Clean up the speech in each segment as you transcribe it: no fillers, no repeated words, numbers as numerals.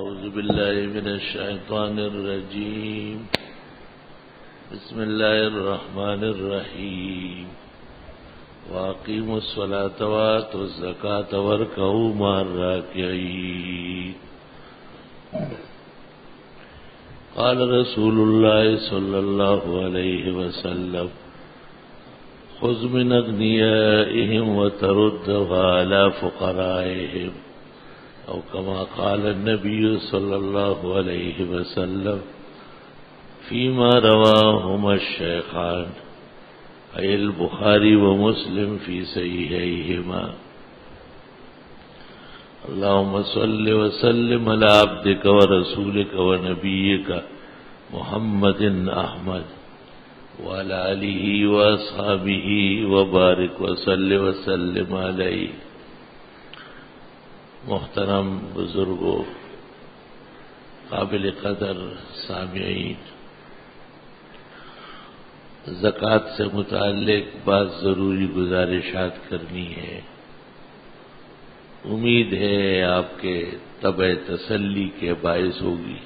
أعوذ بالله من الشيطان الرجيم. بسم الله الرحمن الرحيم. وأقيموا الصلاة وآتوا الزكاة واركعوا مع الراكعين. قال رسول الله صلى الله عليه وسلم: خذ من أغنيائهم وتردها على فقرائهم، أو كما قال النبي صلى الله عليه وسلم فيما رواهما الشيخان أي البخاري ومسلم في صحيحيهما. اللهم صل وسلم على عبدك ورسولك ونبيك محمد أحمد وعلى آله وأصحابه وبارك وسلم عليه. محترم بزرگوں، قابل قدر سامعین، زکوٰۃ سے متعلق بعض ضروری گزارشات کرنی ہے. امید ہے آپ کے طبع تسلی کے باعث ہوگی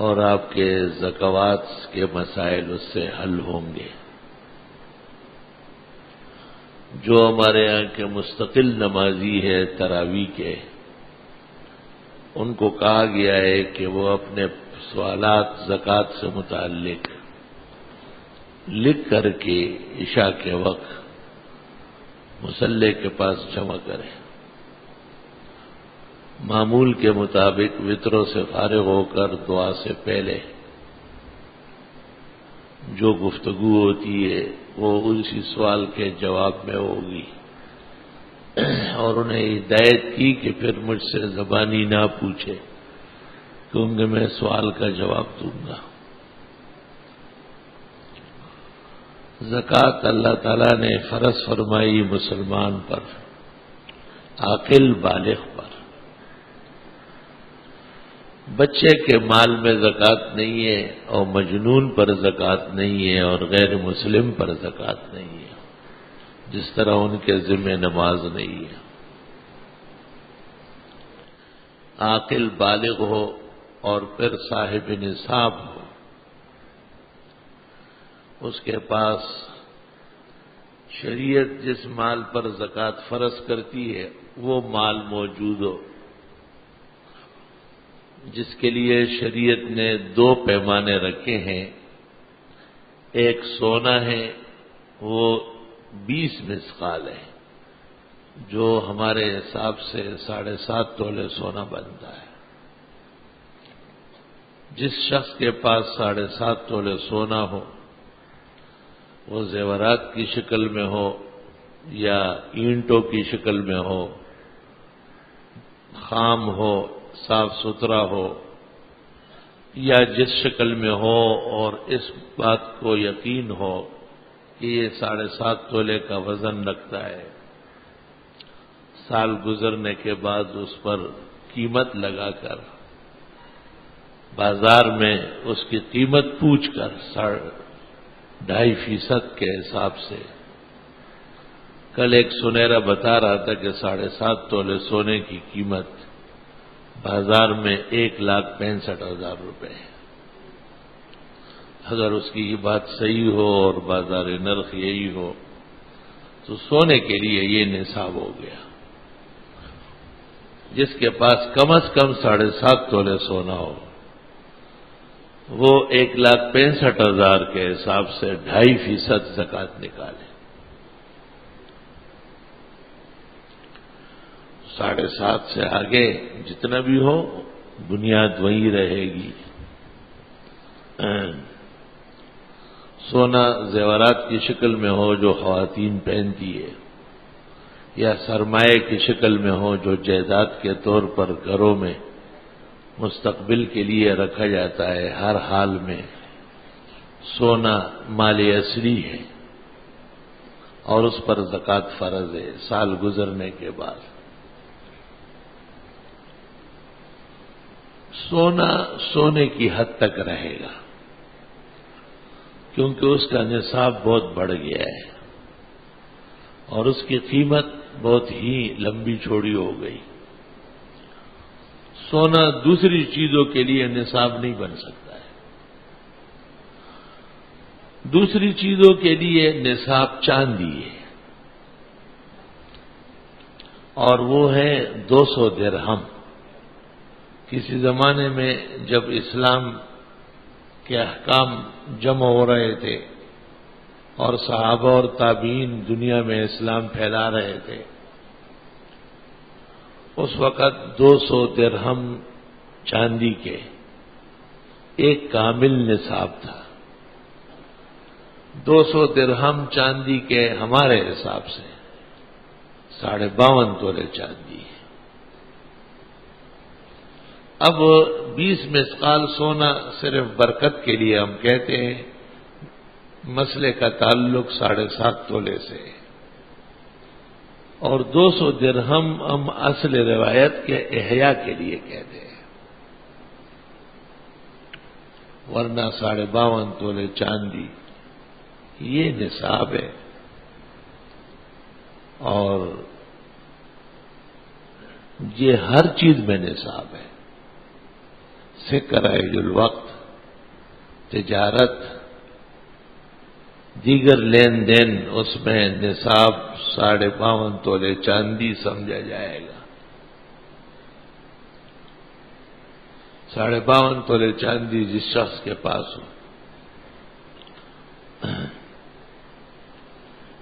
اور آپ کے زکوٰۃ کے مسائل اس سے حل ہوں گے. جو ہمارے یہاں کے مستقل نمازی ہے تراویح کے، ان کو کہا گیا ہے کہ وہ اپنے سوالات زکوٰۃ سے متعلق لکھ کر کے عشاء کے وقت مصلی کے پاس جمع کریں. معمول کے مطابق وطروں سے فارغ ہو کر دعا سے پہلے جو گفتگو ہوتی ہے وہ اسی سوال کے جواب میں ہوگی، اور انہیں ہدایت کی کہ پھر مجھ سے زبانی نہ پوچھے، کیونکہ میں سوال کا جواب دوں گا. زکوٰۃ اللہ تعالیٰ نے فرض فرمائی مسلمان پر، عاقل بالغ پر. بچے کے مال میں زکوٰۃ نہیں ہے، اور مجنون پر زکوٰۃ نہیں ہے، اور غیر مسلم پر زکوٰۃ نہیں ہے، جس طرح ان کے ذمہ نماز نہیں ہے. عاقل بالغ ہو اور پھر صاحب نصاب ہو، اس کے پاس شریعت جس مال پر زکوٰۃ فرض کرتی ہے وہ مال موجود ہو، جس کے لیے شریعت نے 2 پیمانے رکھے ہیں. ایک سونا ہے، وہ 20 مثقال ہے، جو ہمارے حساب سے 7.5 تولے سونا بنتا ہے. جس شخص کے پاس 7.5 تولے سونا ہو، وہ زیورات کی شکل میں ہو یا اینٹوں کی شکل میں ہو، خام ہو، صاف ستھرا ہو، یا جس شکل میں ہو اور اس بات کو یقین ہو کہ یہ 7.5 تولے کا وزن رکھتا ہے، سال گزرنے کے بعد اس پر قیمت لگا کر بازار میں اس کی قیمت پوچھ کر 2.5% کے حساب سے. کل ایک سنیرا بتا رہا تھا کہ 7.5 تولے سونے کی قیمت بازار میں 1,65,000 روپے ہے. اگر اس کی یہ بات صحیح ہو اور بازار نرخ یہی ہو تو سونے کے لیے یہ نصاب ہو گیا. جس کے پاس کم از کم 7.5 تولے سونا ہو، وہ 1,65,000 کے حساب سے 2.5% زکوٰۃ نکالے. 7.5 سے آگے جتنا بھی ہو بنیاد وہی رہے گی. سونا زیورات کی شکل میں ہو جو خواتین پہنتی ہے، یا سرمایہ کی شکل میں ہو جو جائیداد کے طور پر گھروں میں مستقبل کے لیے رکھا جاتا ہے. ہر حال میں سونا مال اصلی ہے اور اس پر زکوٰۃ فرض ہے سال گزرنے کے بعد. سونا سونے کی حد تک رہے گا، کیونکہ اس کا نصاب بہت بڑھ گیا ہے اور اس کی قیمت بہت ہی لمبی چوڑی ہو گئی. سونا دوسری چیزوں کے لیے نصاب نہیں بن سکتا ہے. دوسری چیزوں کے لیے نصاب چاندی ہے، اور وہ ہے 200 درہم. کسی زمانے میں جب اسلام کے احکام جمع ہو رہے تھے اور صحابہ اور تابعین دنیا میں اسلام پھیلا رہے تھے، اس وقت 200 درہم چاندی کے ایک کامل نصاب تھا. 200 درہم چاندی کے ہمارے حساب سے 52.5 تولے چاندی ہے. اب 20 مثقال سونا صرف برکت کے لیے ہم کہتے ہیں، مسئلے کا تعلق 7.5 تولے سے، اور 200 درہم ہم اصل روایت کے احیاء کے لیے کہتے ہیں، ورنہ 52.5 تولے چاندی یہ نصاب ہے. اور یہ ہر چیز میں نصاب ہے. سکر الوقت، تجارت، دیگر لین دین، اس میں نصاب 52.5 تولے چاندی سمجھا جائے گا. 52.5 تولے چاندی جس شخص کے پاس ہو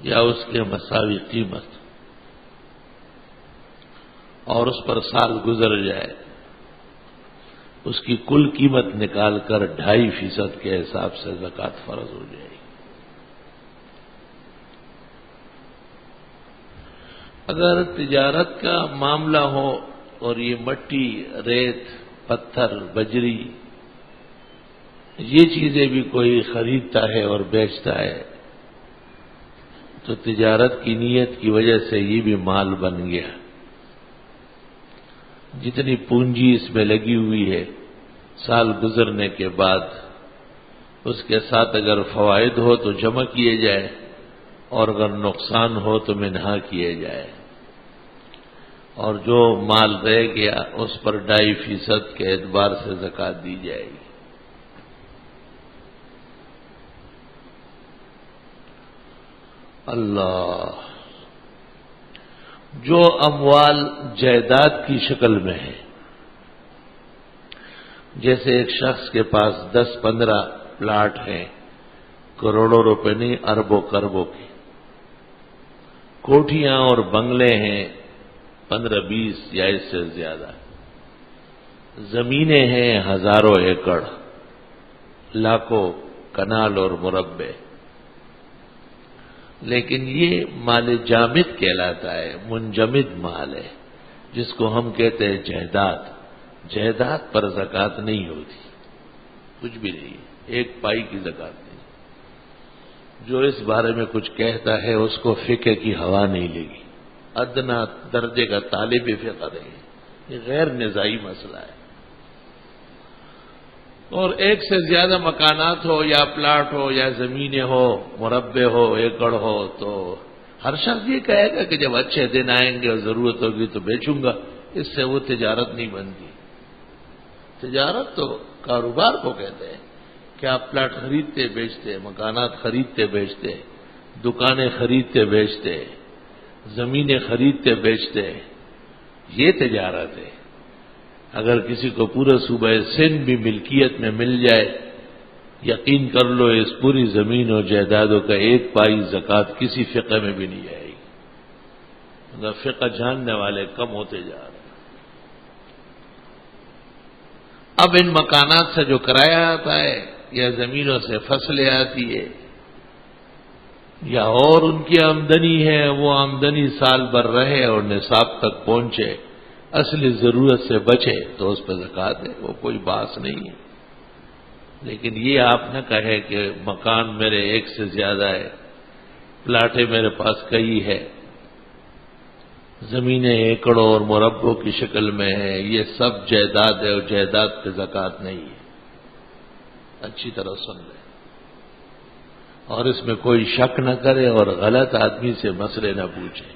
یا اس کے مساوی قیمت، اور اس پر سال گزر جائے، اس کی کل قیمت نکال کر 2.5% کے حساب سے زکوٰۃ فرض ہو جائے گی. اگر تجارت کا معاملہ ہو اور یہ مٹی، ریت، پتھر، بجری، یہ چیزیں بھی کوئی خریدتا ہے اور بیچتا ہے، تو تجارت کی نیت کی وجہ سے یہ بھی مال بن گیا. جتنی پونجی اس میں لگی ہوئی ہے، سال گزرنے کے بعد اس کے ساتھ اگر فوائد ہو تو جمع کیے جائے، اور اگر نقصان ہو تو منہا کیے جائے، اور جو مال رہ گیا اس پر 2.5% کے اعتبار سے زکوٰۃ دی جائے گی. اللہ، جو اموال جائیداد کی شکل میں ہے، جیسے ایک شخص کے پاس 10-15 پلاٹ ہیں، کروڑوں روپے نہیں، اربوں کربوں کی، کوٹھیاں اور بنگلے ہیں 15-20 یا اس سے زیادہ، زمینیں ہیں ہزاروں ایکڑ، لاکھوں کنال اور مربع، لیکن یہ مال جامد کہلاتا ہے، منجمد مال ہے، جس کو ہم کہتے ہیں جائیداد. جائیداد پر زکوٰۃ نہیں ہوتی، کچھ بھی نہیں، ایک پائی کی زکوٰۃ نہیں. جو اس بارے میں کچھ کہتا ہے اس کو فقہ کی ہوا نہیں لگی، ادنا درجے کا طالب فقہ نہیں. یہ غیر نزاعی مسئلہ ہے. اور ایک سے زیادہ مکانات ہو یا پلاٹ ہو یا زمینیں ہو، مربع ہو، ایکڑ ہو، تو ہر شخص یہ کہے گا کہ جب اچھے دن آئیں گے اور ضرورت ہوگی تو بیچوں گا. اس سے وہ تجارت نہیں بنتی. تجارت تو کاروبار کو کہتے ہیں کہ آپ پلاٹ خریدتے بیچتے، مکانات خریدتے بیچتے، دکانیں خریدتے بیچتے، زمینیں خریدتے بیچتے، یہ تجارت ہے. اگر کسی کو پورا صوبہ سندھ بھی ملکیت میں مل جائے، یقین کر لو اس پوری زمین اور جائیدادوں کا ایک پائی زکوٰۃ کسی فقہ میں بھی نہیں آئے گی. مگر فقہ جاننے والے کم ہوتے جا رہے ہیں. اب ان مکانات سے جو کرایہ آتا ہے یا زمینوں سے فصلیں آتی ہے یا اور ان کی آمدنی ہے، وہ آمدنی سال بھر رہے اور نصاب تک پہنچے، اصلی ضرورت سے بچے، تو اس پہ زکوٰۃ ہے، وہ کوئی باس نہیں ہے. لیکن یہ آپ نہ کہے کہ مکان میرے ایک سے زیادہ ہے، پلاٹیں میرے پاس کئی ہے، زمینیں ایکڑوں اور مربعوں کی شکل میں ہے، یہ سب جائیداد ہے اور جائیداد پہ زکوٰۃ نہیں ہے. اچھی طرح سن لیں اور اس میں کوئی شک نہ کرے اور غلط آدمی سے مسئلے نہ پوچھے،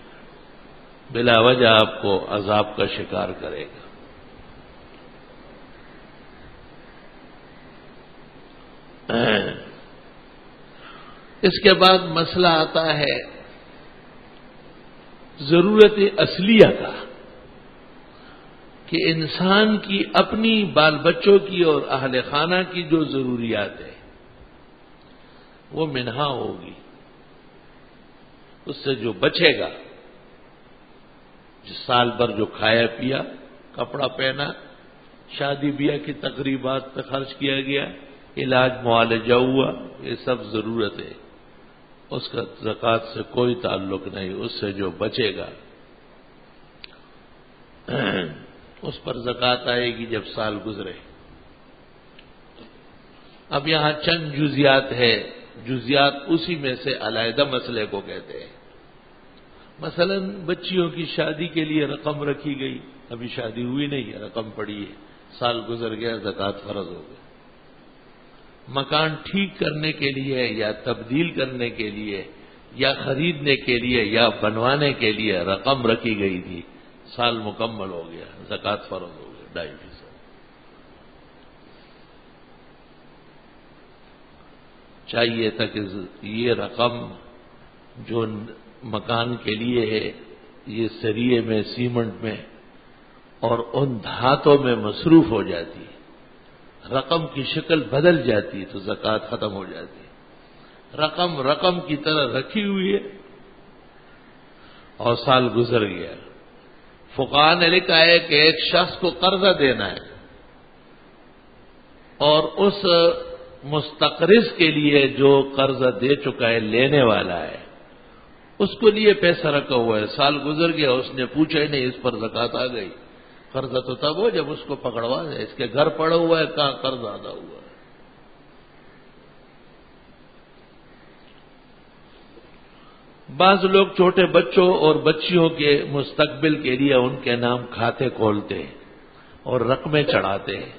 بلا وجہ آپ کو عذاب کا شکار کرے گا. اس کے بعد مسئلہ آتا ہے ضرورت اصلیہ کا، کہ انسان کی اپنی بال بچوں کی اور اہل خانہ کی جو ضروریات ہے وہ منہا ہوگی، اس سے جو بچے گا، جس سال بھر جو کھایا پیا، کپڑا پہنا، شادی بیاہ کی تقریبات پہ خرچ کیا گیا، علاج معالجہ ہوا، یہ سب ضرورت ہے، اس کا زکوٰۃ سے کوئی تعلق نہیں، اس سے جو بچے گا اس پر زکوٰۃ آئے گی جب سال گزرے۔ اب یہاں چند جزیات ہے، جزیات اسی میں سے علیحدہ مسئلے کو کہتے ہیں۔ مثلا بچیوں کی شادی کے لیے رقم رکھی گئی، ابھی شادی ہوئی نہیں ہے، رقم پڑی ہے، سال گزر گیا، زکوٰۃ فرض ہو گئی۔ مکان ٹھیک کرنے کے لیے یا تبدیل کرنے کے لیے یا خریدنے کے لیے یا بنوانے کے لیے رقم رکھی گئی تھی، سال مکمل ہو گیا، زکوٰۃ فرض ہو گیا 2.5%۔ چاہیے تھا کہ یہ رقم جو مکان کے لیے ہے، یہ سریے میں، سیمنٹ میں اور ان دھاتوں میں مصروف ہو جاتی، رقم کی شکل بدل جاتی تو زکوٰۃ ختم ہو جاتی۔ رقم کی طرح رکھی ہوئی ہے اور سال گزر گیا۔ فقہاء نے لکھا ہے کہ ایک شخص کو قرضہ دینا ہے اور اس مستقرض کے لیے جو قرضہ دے چکا ہے، لینے والا ہے، اس کو لیے پیسہ رکھا ہوا ہے، سال گزر گیا، اس نے پوچھا ہی نہیں، اس پر زکوٰۃ آ گئی۔ قرضہ تو تب ہو جب اس کو پکڑوا دے، اس کے گھر پڑا ہوا ہے، کہاں قرض ادا ہوا ہے۔ بعض لوگ چھوٹے بچوں اور بچیوں کے مستقبل کے لیے ان کے نام کھاتے کھولتے ہیں اور رقمیں چڑھاتے ہیں۔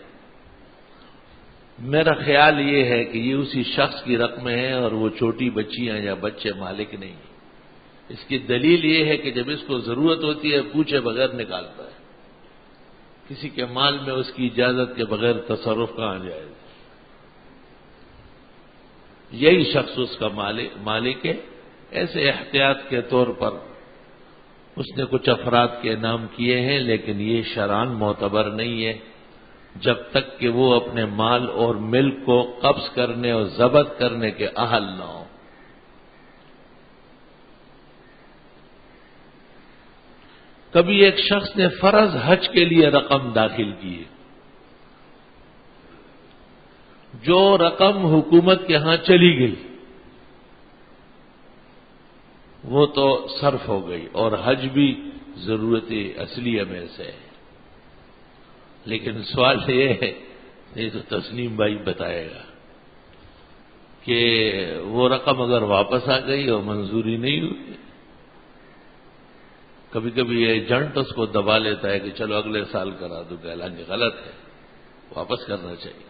میرا خیال یہ ہے کہ یہ اسی شخص کی رقمیں ہیں اور وہ چھوٹی بچیاں یا بچے مالک نہیں۔ اس کی دلیل یہ ہے کہ جب اس کو ضرورت ہوتی ہے پوچھے بغیر نکالتا ہے، کسی کے مال میں اس کی اجازت کے بغیر تصرف کہاں جائے گا؟ یہی شخص اس کا مالک ہے۔ ایسے احتیاط کے طور پر اس نے کچھ افراد کے نام کیے ہیں، لیکن یہ شرعاً معتبر نہیں ہے جب تک کہ وہ اپنے مال اور ملک کو قبض کرنے اور ضبط کرنے کے اہل نہ ہو۔ کبھی ایک شخص نے فرض حج کے لیے رقم داخل کی ہے، جو رقم حکومت کے ہاں چلی گئی وہ تو صرف ہو گئی، اور حج بھی ضرورت اصلیہ میں سے ہے۔ لیکن سوال یہ ہے، یہ تو تسنیم بھائی بتائے گا، کہ وہ رقم اگر واپس آ گئی اور منظوری نہیں ہوئی، کبھی کبھی ایجنٹ اس کو دبا لیتا ہے کہ چلو اگلے سال کرا دو، حالانکہ غلط ہے، واپس کرنا چاہیے۔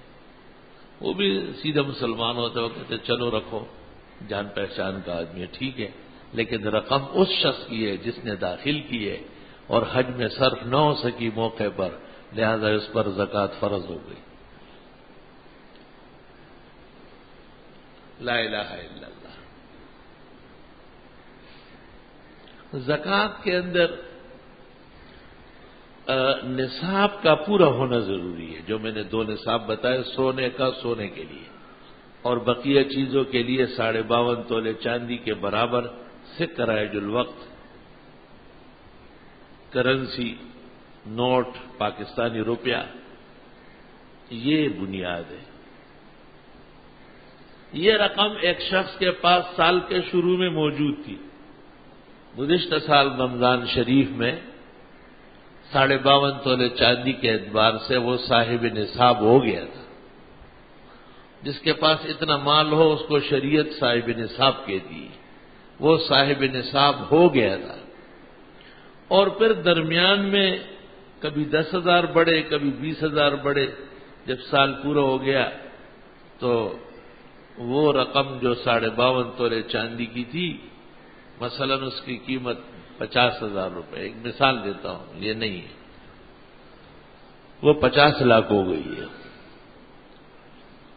وہ بھی سیدھا مسلمان ہوتا ہے، وہ کہتے چلو رکھو، جان پہچان کا آدمی ہے، ٹھیک ہے، لیکن رقم اس شخص کی ہے جس نے داخل کی ہے اور حج میں صرف نہ ہو سکی موقع پر، لہذا اس پر زکوٰۃ فرض ہو گئی۔ لا الہ الا اللہ۔ زکوٰۃ کے اندر نصاب کا پورا ہونا ضروری ہے، جو میں نے 2 نصاب بتائے، سونے کا سونے کے لیے اور بقیہ چیزوں کے لیے 52.5 تولے چاندی کے برابر سکہ رائج الوقت، کرنسی، نوٹ، پاکستانی روپیہ، یہ بنیاد ہے۔ یہ رقم ایک شخص کے پاس سال کے شروع میں موجود تھی۔ گزشتہ سال رمضان شریف میں 52.5 تولے چاندی کے اعتبار سے وہ صاحب نصاب ہو گیا تھا۔ جس کے پاس اتنا مال ہو اس کو شریعت صاحب نصاب کہتی ہے، وہ صاحب نصاب ہو گیا تھا۔ اور پھر درمیان میں کبھی 10,000 بڑھے، کبھی 20,000 بڑھے۔ جب سال پورا ہو گیا تو وہ رقم جو 52.5 تولے چاندی کی تھی، مثلا اس کی قیمت 50,000 روپے، ایک مثال دیتا ہوں، یہ نہیں ہے، وہ 50 لاکھ ہو گئی ہے۔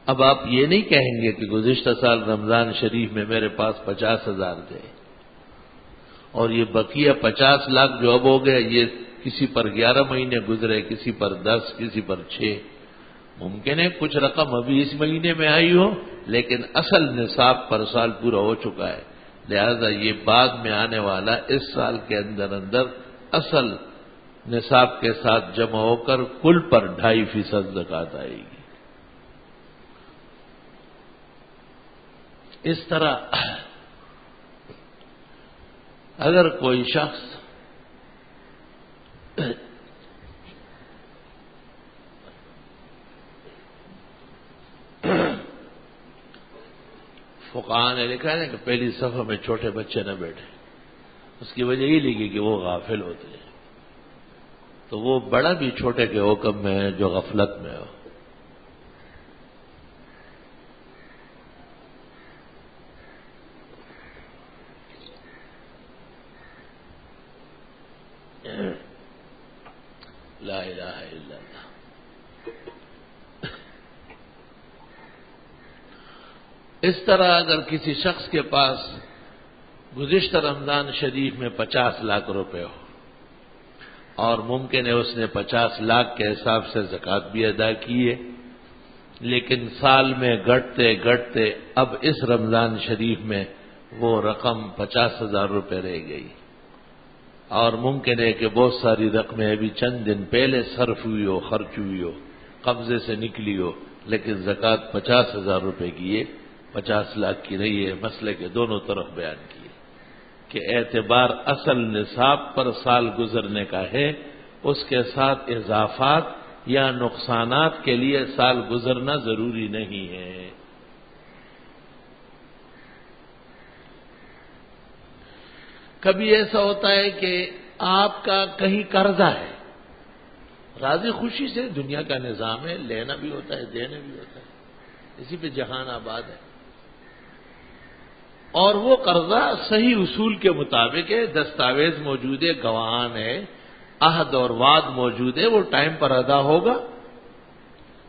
اب آپ یہ نہیں کہیں گے کہ گزشتہ سال رمضان شریف میں میرے پاس 50,000 تھے اور یہ بقیہ 50 لاکھ جو اب ہو گئے یہ کسی پر 11 مہینے گزرے، کسی پر 10، کسی پر 6۔ ممکن ہے کچھ رقم ابھی اس مہینے میں آئی ہو لیکن اصل نصاب پر سال پورا ہو چکا ہے، لہذا یہ بعد میں آنے والا اس سال کے اندر اصل نصاب کے ساتھ جمع ہو کر کل پر 2.5% زکوٰۃ آئے گی۔ اس طرح اگر کوئی شخص فقہاء نے لکھا ہے کہ پہلی صف میں چھوٹے بچے نہ بیٹھے، اس کی وجہ یہ لکھی کہ وہ غافل ہوتے ہیں، تو وہ بڑا بھی چھوٹے کے حکم میں ہے جو غفلت میں ہو۔ لا الہ الا اللہ۔ اس طرح اگر کسی شخص کے پاس گزشتہ رمضان شریف میں 50 لاکھ روپے ہو اور ممکن ہے اس نے 50 لاکھ کے حساب سے زکوٰۃ بھی ادا کی ہے، لیکن سال میں گھٹتے گھٹتے اب اس رمضان شریف میں وہ رقم 50,000 روپے رہ گئی، اور ممکن ہے کہ بہت ساری رقمیں ابھی چند دن پہلے صرف ہوئی ہو، خرچ ہوئی ہو، قبضے سے نکلی ہو، لیکن زکوٰۃ 50,000 روپے کی ہے، 50 لاکھ کی نہیں ہے۔ مسئلے کے دونوں طرف بیان کیے کہ اعتبار اصل نصاب پر سال گزرنے کا ہے، اس کے ساتھ اضافات یا نقصانات کے لیے سال گزرنا ضروری نہیں ہے۔ کبھی ایسا ہوتا ہے کہ آپ کا کہیں قرضہ ہے، راضی خوشی سے، دنیا کا نظام ہے، لینا بھی ہوتا ہے دینا بھی ہوتا ہے، اسی پہ جہان آباد ہے، اور وہ قرضہ صحیح اصول کے مطابق ہے، دستاویز موجود ہے، گواہان ہے، عہد اور وعد موجود ہے، وہ ٹائم پر ادا ہوگا،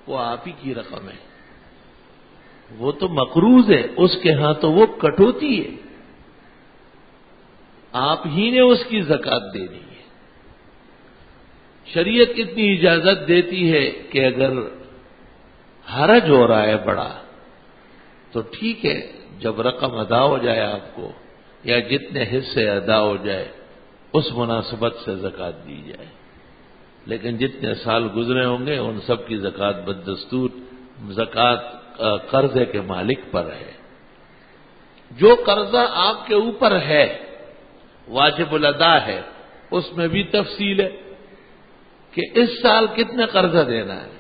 وہ آپ ہی کی رقم ہے، وہ تو مقروض ہے، اس کے ہاں تو وہ کٹوتی ہے، آپ ہی نے اس کی زکوٰۃ دینی ہے۔ شریعت اتنی اجازت دیتی ہے کہ اگر حرج ہو رہا ہے بڑا تو ٹھیک ہے، جب رقم ادا ہو جائے آپ کو یا جتنے حصے ادا ہو جائے اس مناسبت سے زکوٰۃ دی جائے، لیکن جتنے سال گزرے ہوں گے ان سب کی زکوٰۃ بدستور زکوٰۃ قرضے کے مالک پر ہے۔ جو قرضہ آپ کے اوپر ہے واجب الادا ہے، اس میں بھی تفصیل ہے کہ اس سال کتنا قرضہ دینا ہے،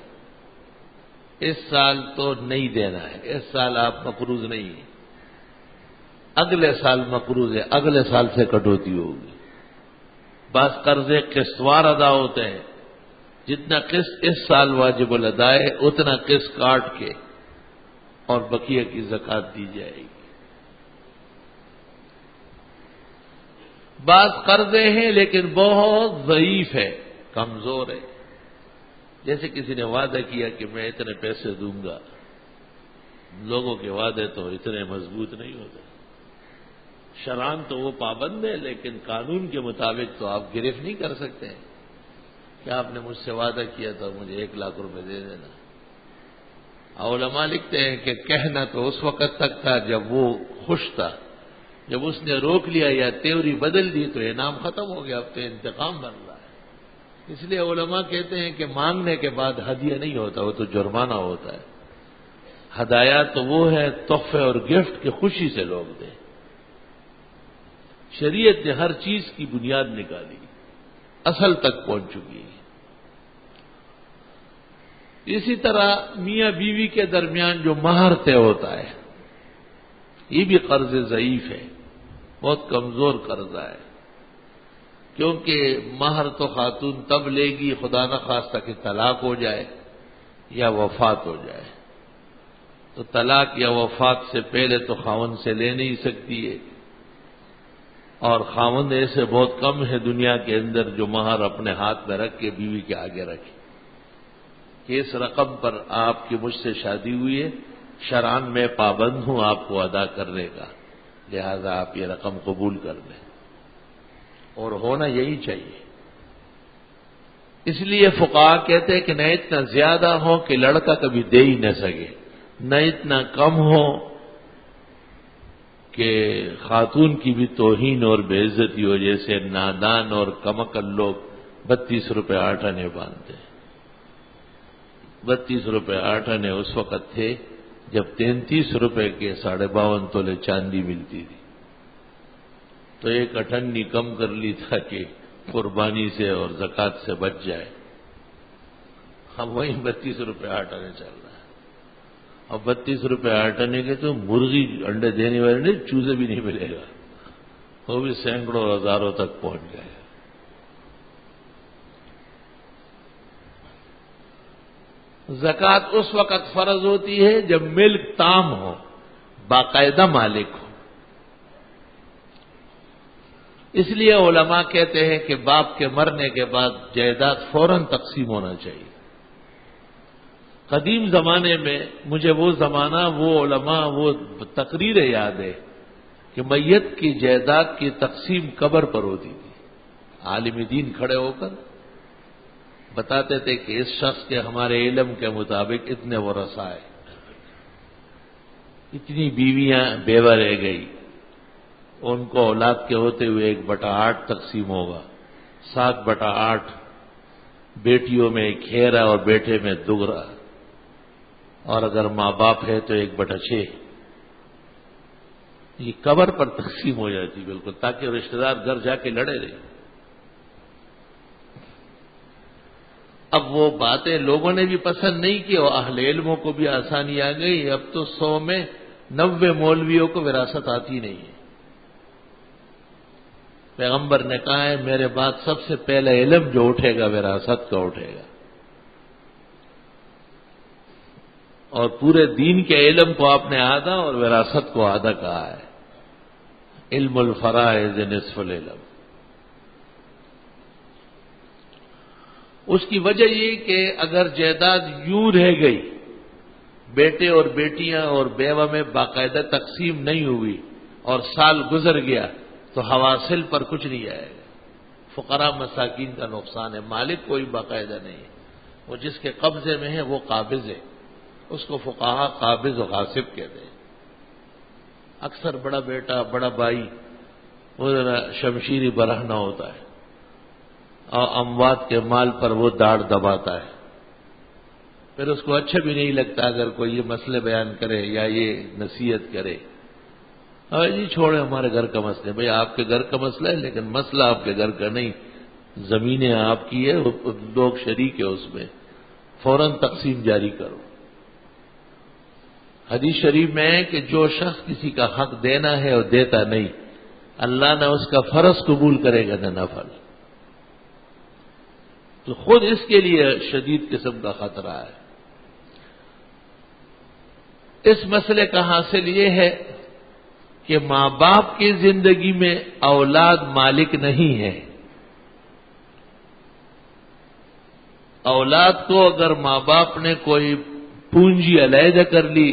اس سال تو نہیں دینا ہے، اس سال آپ مقروض نہیں ہیں، اگلے سال مقروض ہے، اگلے سال سے کٹوتی ہوگی۔ بعض قرضے قسطوار ادا ہوتے ہیں، جتنا قسط اس سال واجب الادا ہے اتنا قسط کاٹ کے اور بقیہ کی زکوٰۃ دی جائے گی۔ بعض قرضے ہیں لیکن بہت ضعیف ہے، کمزور ہے، جیسے کسی نے وعدہ کیا کہ میں اتنے پیسے دوں گا، لوگوں کے وعدے تو اتنے مضبوط نہیں ہوتے، شرعاً تو وہ پابند ہے لیکن قانون کے مطابق تو آپ گرفت نہیں کر سکتے ہیں کہ آپ نے مجھ سے وعدہ کیا تھا مجھے 1 لاکھ روپے دے دینا۔ علماء لکھتے ہیں کہ کہنا تو اس وقت تک تھا جب وہ خوش تھا، جب اس نے روک لیا یا تیوری بدل دی تو انعام ختم ہو گیا، اب تو انتقام بن رہا ہے۔ اس لیے علماء کہتے ہیں کہ مانگنے کے بعد ہدیہ نہیں ہوتا، وہ تو جرمانہ ہوتا ہے۔ ہدایہ تو وہ ہے تحفے اور گفٹ کہ خوشی سے لوگ دیں۔ شریعت نے ہر چیز کی بنیاد نکالی، اصل تک پہنچ چکی ہے۔ اسی طرح میاں بیوی کے درمیان جو مہر طے ہوتا ہے یہ بھی قرض ضعیف ہے، بہت کمزور قرضہ ہے، کیونکہ مہر تو خاتون تب لے گی خدا نخواستہ کہ طلاق ہو جائے یا وفات ہو جائے، تو طلاق یا وفات سے پہلے تو خاوند سے لے نہیں سکتی ہے، اور خاوند ایسے بہت کم ہے دنیا کے اندر جو مہر اپنے ہاتھ میں رکھ کے بیوی کے آگے رکھے کہ اس رقم پر آپ کی مجھ سے شادی ہوئی ہے، شرعاً میں پابند ہوں آپ کو ادا کرنے کا، لہذا آپ یہ رقم قبول کر لیں، اور ہونا یہی چاہیے۔ اس لیے فقہا کہتے ہیں کہ نہ اتنا زیادہ ہو کہ لڑکا کبھی دے ہی نہ سکے، نہ اتنا کم ہو کہ خاتون کی بھی توہین اور بے عزتی ہو، جیسے نادان اور کمعقل لوگ 32 روپے 8 آنے باندھتے ہیں۔ 32 روپے 8 آنے اس وقت تھے جب 33 روپے کے 52.5 تولے چاندی ملتی تھی، تو ایک اٹھنی کم کر لی تاکہ قربانی سے اور زکوٰۃ سے بچ جائے۔ ہم وہیں 32 روپے 8 آنے چل رہا ہے۔ اب 32 روپے 8 آنے کے تو مرغی انڈے دینے والے نہیں، چوزے بھی نہیں ملے گا، وہ بھی سینکڑوں ہزاروں تک پہنچ گئے۔ زکوٰۃ اس وقت فرض ہوتی ہے جب ملک تام ہو، باقاعدہ مالک ہو۔ اس لیے علماء کہتے ہیں کہ باپ کے مرنے کے بعد جائیداد فوراً تقسیم ہونا چاہیے۔ قدیم زمانے میں مجھے وہ زمانہ، وہ علماء، وہ تقریریں یاد ہے کہ میت کی جائیداد کی تقسیم قبر پر ہوتی تھی۔ عالم دین کھڑے ہو کر بتاتے تھے کہ اس شخص کے ہمارے علم کے مطابق اتنے ورثاء ہیں، اتنی بیویاں بیوہ رہ گئی، ان کو اولاد کے ہوتے ہوئے 1/8 تقسیم ہوگا، 7/8 بیٹیوں میں ایک ہیرا اور بیٹے میں دگرا، اور اگر ماں باپ ہے تو 1/6۔ یہ قبر پر تقسیم ہو جاتی بالکل، تاکہ رشتہ دار گھر جا کے لڑے رہے۔ اب وہ باتیں لوگوں نے بھی پسند نہیں کی اور اہل علموں کو بھی آسانی آ گئی۔ اب تو 100 میں 90 مولویوں کو وراثت آتی نہیں ہے۔ پیغمبر نے کہا ہے میرے بعد سب سے پہلا علم جو اٹھے گا وراثت کا اٹھے گا، اور پورے دین کے علم کو آپ نے آدھا اور وراثت کو آدھا کہا ہے۔ علم الفرائض نصف العلم۔ اس کی وجہ یہ کہ اگر جائیداد یوں رہ گئی، بیٹے اور بیٹیاں اور بیوہ میں باقاعدہ تقسیم نہیں ہوئی اور سال گزر گیا تو حواصل پر کچھ نہیں آئے گا، فقراء مساکین کا نقصان ہے۔ مالک کوئی باقاعدہ نہیں ہے، وہ جس کے قبضے میں ہے وہ قابض ہے، اس کو فقہا قابض و غاصب کہتے ہیں۔ اکثر بڑا بیٹا، بڑا بھائی وہ ذرا شمشیری برہنہ ہوتا ہے اور اموات کے مال پر وہ داڑھ دباتا ہے، پھر اس کو اچھا بھی نہیں لگتا اگر کوئی یہ مسئلے بیان کرے یا یہ نصیحت کرے، اور جی چھوڑے ہمارے گھر کا مسئلہ۔ بھئی آپ کے گھر کا مسئلہ ہے، لیکن مسئلہ آپ کے گھر کا نہیں، زمینیں آپ کی ہے، لوگ شریک ہے اس میں، فوراً تقسیم جاری کرو۔ حدیث شریف میں ہے کہ جو شخص کسی کا حق دینا ہے اور دیتا نہیں، اللہ نہ اس کا فرض قبول کرے گا نہ نفل، تو خود اس کے لیے شدید قسم کا خطرہ ہے۔ اس مسئلے کا حاصل یہ ہے کہ ماں باپ کی زندگی میں اولاد مالک نہیں ہے۔ اولاد کو اگر ماں باپ نے کوئی پونجی علیحدہ کر لی،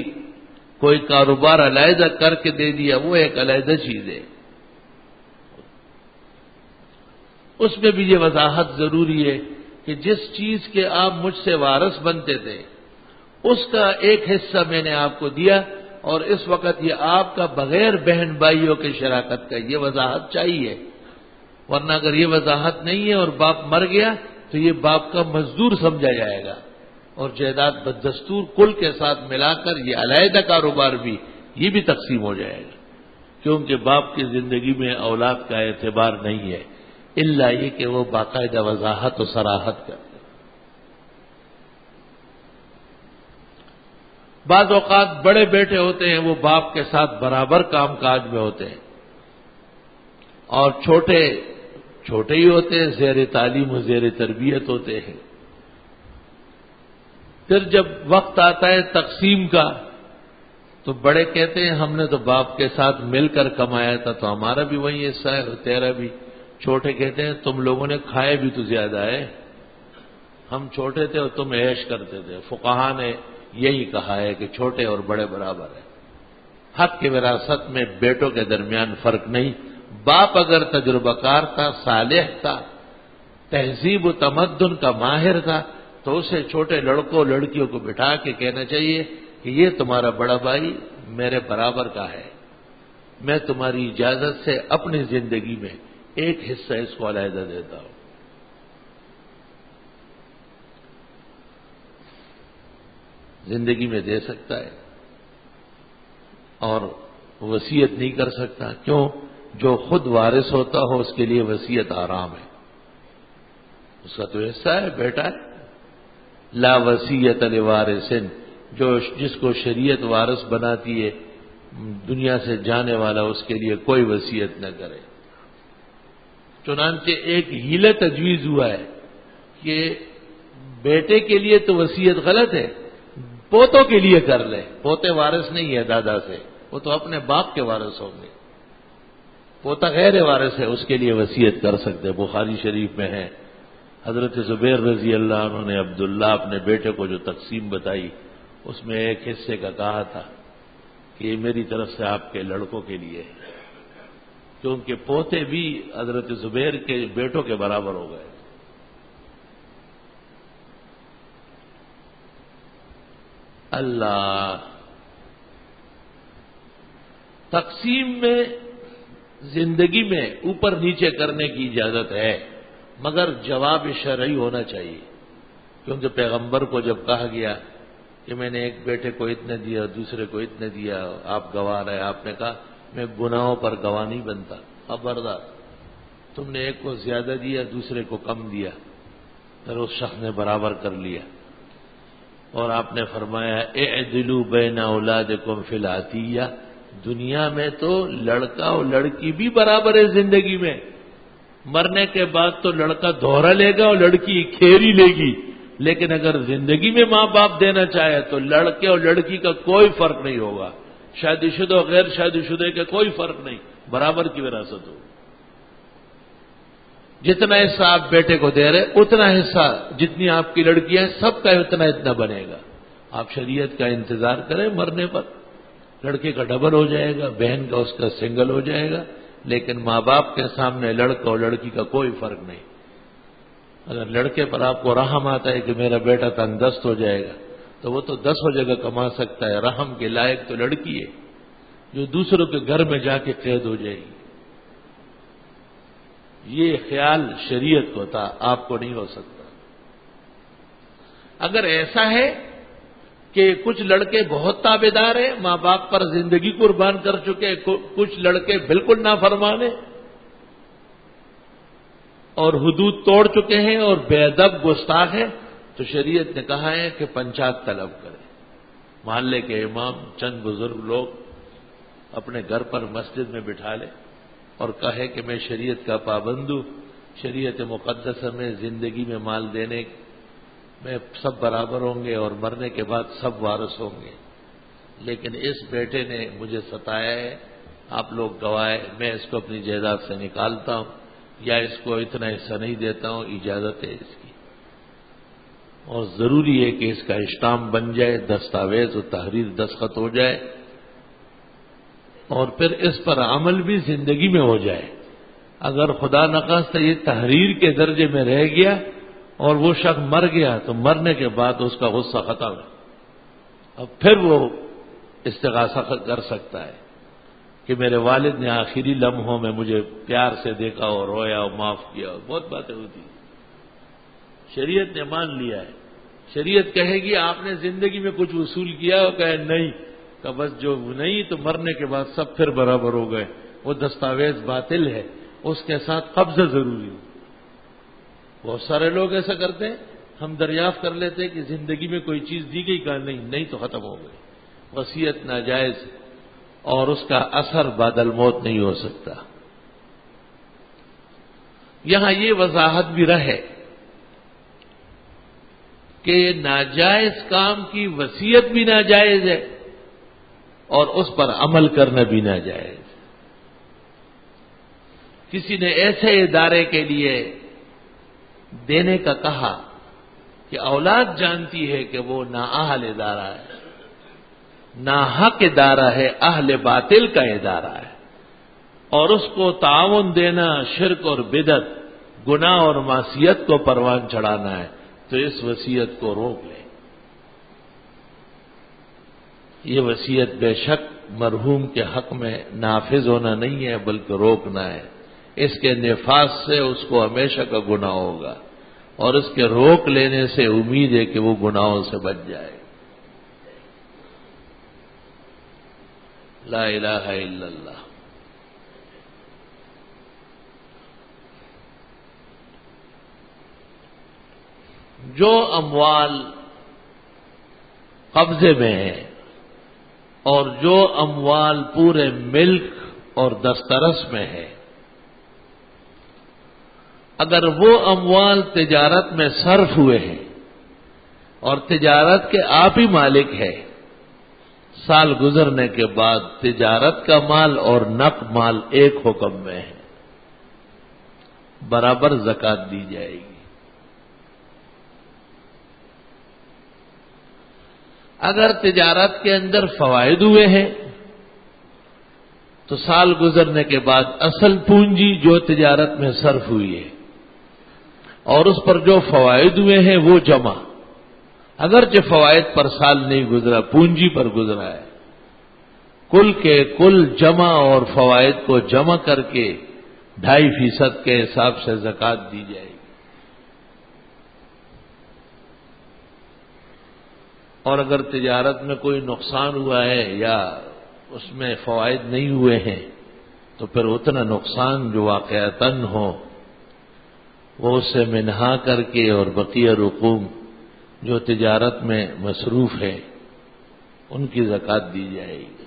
کوئی کاروبار علیحدہ کر کے دے دیا، وہ ایک علیحدہ چیز ہے، اس میں بھی یہ وضاحت ضروری ہے کہ جس چیز کے آپ مجھ سے وارث بنتے تھے اس کا ایک حصہ میں نے آپ کو دیا، اور اس وقت یہ آپ کا بغیر بہن بھائیوں کے شراکت کا، یہ وضاحت چاہیے، ورنہ اگر یہ وضاحت نہیں ہے اور باپ مر گیا تو یہ باپ کا مزدور سمجھا جائے گا، اور جائیداد بدستور کل کے ساتھ ملا کر یہ علیحدہ کاروبار بھی، یہ بھی تقسیم ہو جائے گا، کیونکہ باپ کی زندگی میں اولاد کا اعتبار نہیں ہے، الا یہ کہ وہ باقاعدہ وضاحت و صراحت کرتے۔ بعض اوقات بڑے بیٹے ہوتے ہیں وہ باپ کے ساتھ برابر کام کاج میں ہوتے ہیں، اور چھوٹے ہی ہوتے ہیں، زیر تعلیم و زیر تربیت ہوتے ہیں۔ پھر جب وقت آتا ہے تقسیم کا تو بڑے کہتے ہیں ہم نے تو باپ کے ساتھ مل کر کمایا تھا تو ہمارا بھی وہی حصہ ہے اور تیرا بھی۔ چھوٹے کہتے ہیں تم لوگوں نے کھائے بھی تو زیادہ ہے، ہم چھوٹے تھے اور تم عیش کرتے تھے۔ فقہا نے یہی کہا ہے کہ چھوٹے اور بڑے برابر ہیں. حق کی وراثت میں بیٹوں کے درمیان فرق نہیں. باپ اگر تجربہ کار تھا، صالح تھا، تہذیب و تمدن کا ماہر تھا، تو اسے چھوٹے لڑکوں لڑکیوں کو بٹھا کے کہنا چاہیے کہ یہ تمہارا بڑا بھائی میرے برابر کا ہے، میں تمہاری اجازت سے اپنی زندگی میں ایک حصہ اس کو علیحدہ دیتا ہوں. زندگی میں دے سکتا ہے اور وصیت نہیں کر سکتا. کیوں؟ جو خود وارث ہوتا ہو اس کے لیے وصیت آرام ہے، اس کا تو حصہ ہے، بیٹا ہے. لا وصیت لوارث، جس کو شریعت وارث بناتی ہے دنیا سے جانے والا، اس کے لیے کوئی وصیت نہ کرے. چنانچہ ایک ہیلہ تجویز ہوا ہے کہ بیٹے کے لیے تو وصیت غلط ہے، پوتوں کے لیے کر لے. پوتے وارث نہیں ہے دادا سے، وہ تو اپنے باپ کے وارث ہوں گے. پوتا غیر وارث ہے، اس کے لیے وصیت کر سکتے. بخاری شریف میں ہے حضرت زبیر رضی اللہ عنہ نے عبداللہ اپنے بیٹے کو جو تقسیم بتائی، اس میں ایک حصے کا کہا تھا کہ یہ میری طرف سے آپ کے لڑکوں کے لیے ہے، کیونکہ پوتے بھی حضرت زبیر کے بیٹوں کے برابر ہو گئے. اللہ تقسیم میں زندگی میں اوپر نیچے کرنے کی اجازت ہے، مگر جواب شرعی ہونا چاہیے. کیونکہ پیغمبر کو جب کہا گیا کہ میں نے ایک بیٹے کو اتنے دیا دوسرے کو اتنے دیا، آپ گواہ رہے، آپ نے کہا میں گناہوں پر گواہ نہیں بنتا، خبردار. تم نے ایک کو زیادہ دیا دوسرے کو کم دیا، پھر اس شخص نے برابر کر لیا. اور آپ نے فرمایا اعدلوا بین اولادکم فی العطیہ، دنیا میں تو لڑکا اور لڑکی بھی برابر ہے. زندگی میں مرنے کے بعد تو لڑکا دوہرا لے گا اور لڑکی کھیری لے گی، لیکن اگر زندگی میں ماں باپ دینا چاہے تو لڑکے اور لڑکی کا کوئی فرق نہیں ہوگا. شادی شدہ اور غیر شادی شدہ کا کوئی فرق نہیں، برابر کی وراثت ہوگی. جتنا حصہ آپ بیٹے کو دے رہے اتنا حصہ جتنی آپ کی لڑکیاں ہیں سب کا اتنا بنے گا. آپ شریعت کا انتظار کریں، مرنے پر لڑکے کا ڈبل ہو جائے گا، بہن کا اس کا سنگل ہو جائے گا، لیکن ماں باپ کے سامنے لڑکا اور لڑکی کا کوئی فرق نہیں. اگر لڑکے پر آپ کو رحم آتا ہے کہ میرا بیٹا تنگ دست ہو جائے گا تو وہ تو 10 جگہ کما سکتا ہے. رحم کے لائق تو لڑکی ہے جو دوسروں کے گھر میں جا کے قید ہو جائے گی. یہ خیال شریعت کو تھا، آپ کو نہیں ہو سکتا. اگر ایسا ہے کہ کچھ لڑکے بہت تابعدار ہیں، ماں باپ پر زندگی قربان کر چکے، کچھ لڑکے بالکل نافرمان ہیں اور حدود توڑ چکے ہیں اور بے ادب گستاخ ہیں، تو شریعت نے کہا ہے کہ پنچات طلب کرے. محلے کے امام چند بزرگ لوگ اپنے گھر پر مسجد میں بٹھا لے اور کہے کہ میں شریعت کا پابند ہوں، شریعت مقدسہ میں زندگی میں مال دینے میں سب برابر ہوں گے اور مرنے کے بعد سب وارث ہوں گے، لیکن اس بیٹے نے مجھے ستایا ہے، آپ لوگ گواہ، میں اس کو اپنی جائیداد سے نکالتا ہوں یا اس کو اتنا حصہ نہیں دیتا ہوں، اجازت ہے اس کی. اور ضروری ہے کہ اس کا اسٹامپ بن جائے، دستاویز و تحریر دستخط ہو جائے اور پھر اس پر عمل بھی زندگی میں ہو جائے. اگر خدا نخواستہ یہ تحریر کے درجے میں رہ گیا اور وہ شخص مر گیا تو مرنے کے بعد اس کا غصہ ختم ہے، اب پھر وہ استغاثہ کر سکتا ہے کہ میرے والد نے آخری لمحوں میں مجھے پیار سے دیکھا اور رویا اور معاف کیا. بہت باتیں ہوتی. شریعت نے مان لیا ہے. شریعت کہے گی آپ نے زندگی میں کچھ وصول کیا اور کہے نہیں، کہ بس جو نہیں تو مرنے کے بعد سب پھر برابر ہو گئے. وہ دستاویز باطل ہے، اس کے ساتھ قبضہ ضروری ہے. بہت سارے لوگ ایسا کرتے ہیں، ہم دریافت کر لیتے کہ زندگی میں کوئی چیز دی گئی، کہا نہیں تو ختم ہو گئی. وصیت ناجائز اور اس کا اثر بعد الموت نہیں ہو سکتا. یہاں یہ وضاحت بھی رہے کہ ناجائز کام کی وصیت بھی ناجائز ہے اور اس پر عمل کرنا بھی ناجائز. کسی نے ایسے ادارے کے لیے دینے کا کہا کہ اولاد جانتی ہے کہ وہ نااہل ادارہ ہے، ناحق ادارہ ہے، اہل باطل کا ادارہ ہے، اور اس کو تعاون دینا شرک اور بدعت، گناہ اور معصیت کو پروان چڑھانا ہے، تو اس وصیت کو روک لیں۔ یہ وصیت بے شک مرحوم کے حق میں نافذ ہونا نہیں ہے بلکہ روکنا ہے۔ اس کے نفاذ سے اس کو ہمیشہ کا گناہ ہوگا، اور اس کے روک لینے سے امید ہے کہ وہ گناہوں سے بچ جائے۔ لا الہ الا اللہ۔ جو اموال قبضے میں ہیں اور جو اموال پورے ملک اور دسترس میں ہے، اگر وہ اموال تجارت میں صرف ہوئے ہیں اور تجارت کے آپ ہی مالک ہے، سال گزرنے کے بعد تجارت کا مال اور نقد مال ایک حکم میں ہے، برابر زکوٰۃ دی جائے گی۔ اگر تجارت کے اندر فوائد ہوئے ہیں تو سال گزرنے کے بعد اصل پونجی جو تجارت میں صرف ہوئی ہے اور اس پر جو فوائد ہوئے ہیں وہ جمع، اگرچہ فوائد پر سال نہیں گزرا، پونجی پر گزرا ہے، کل کے کل جمع اور فوائد کو جمع کر کے 2.5% کے حساب سے زکوٰۃ دی جائے گی۔ اور اگر تجارت میں کوئی نقصان ہوا ہے یا اس میں فوائد نہیں ہوئے ہیں تو پھر اتنا نقصان جو واقعتاً ہو وہ اس سے منہا کر کے اور بقیہ رقوم جو تجارت میں مصروف ہے ان کی زکوٰۃ دی جائے گی۔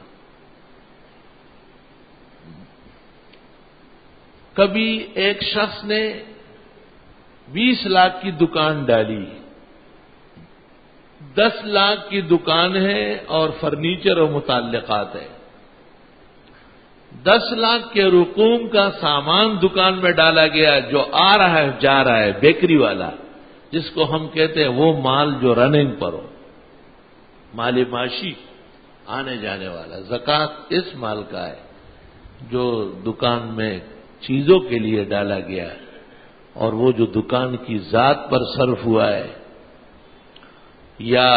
کبھی ایک شخص نے 20 لاکھ کی دکان ڈالی، 10 لاکھ کی دکان ہے اور فرنیچر و متعلقات ہے، 10 لاکھ کے رقوم کا سامان دکان میں ڈالا گیا جو آ رہا ہے جا رہا ہے، بیکری والا جس کو ہم کہتے ہیں وہ مال جو رننگ پر ہو، مال معاشی آنے جانے والا، زکوٰۃ اس مال کا ہے جو دکان میں چیزوں کے لیے ڈالا گیا اور وہ جو دکان کی ذات پر صرف ہوا ہے یا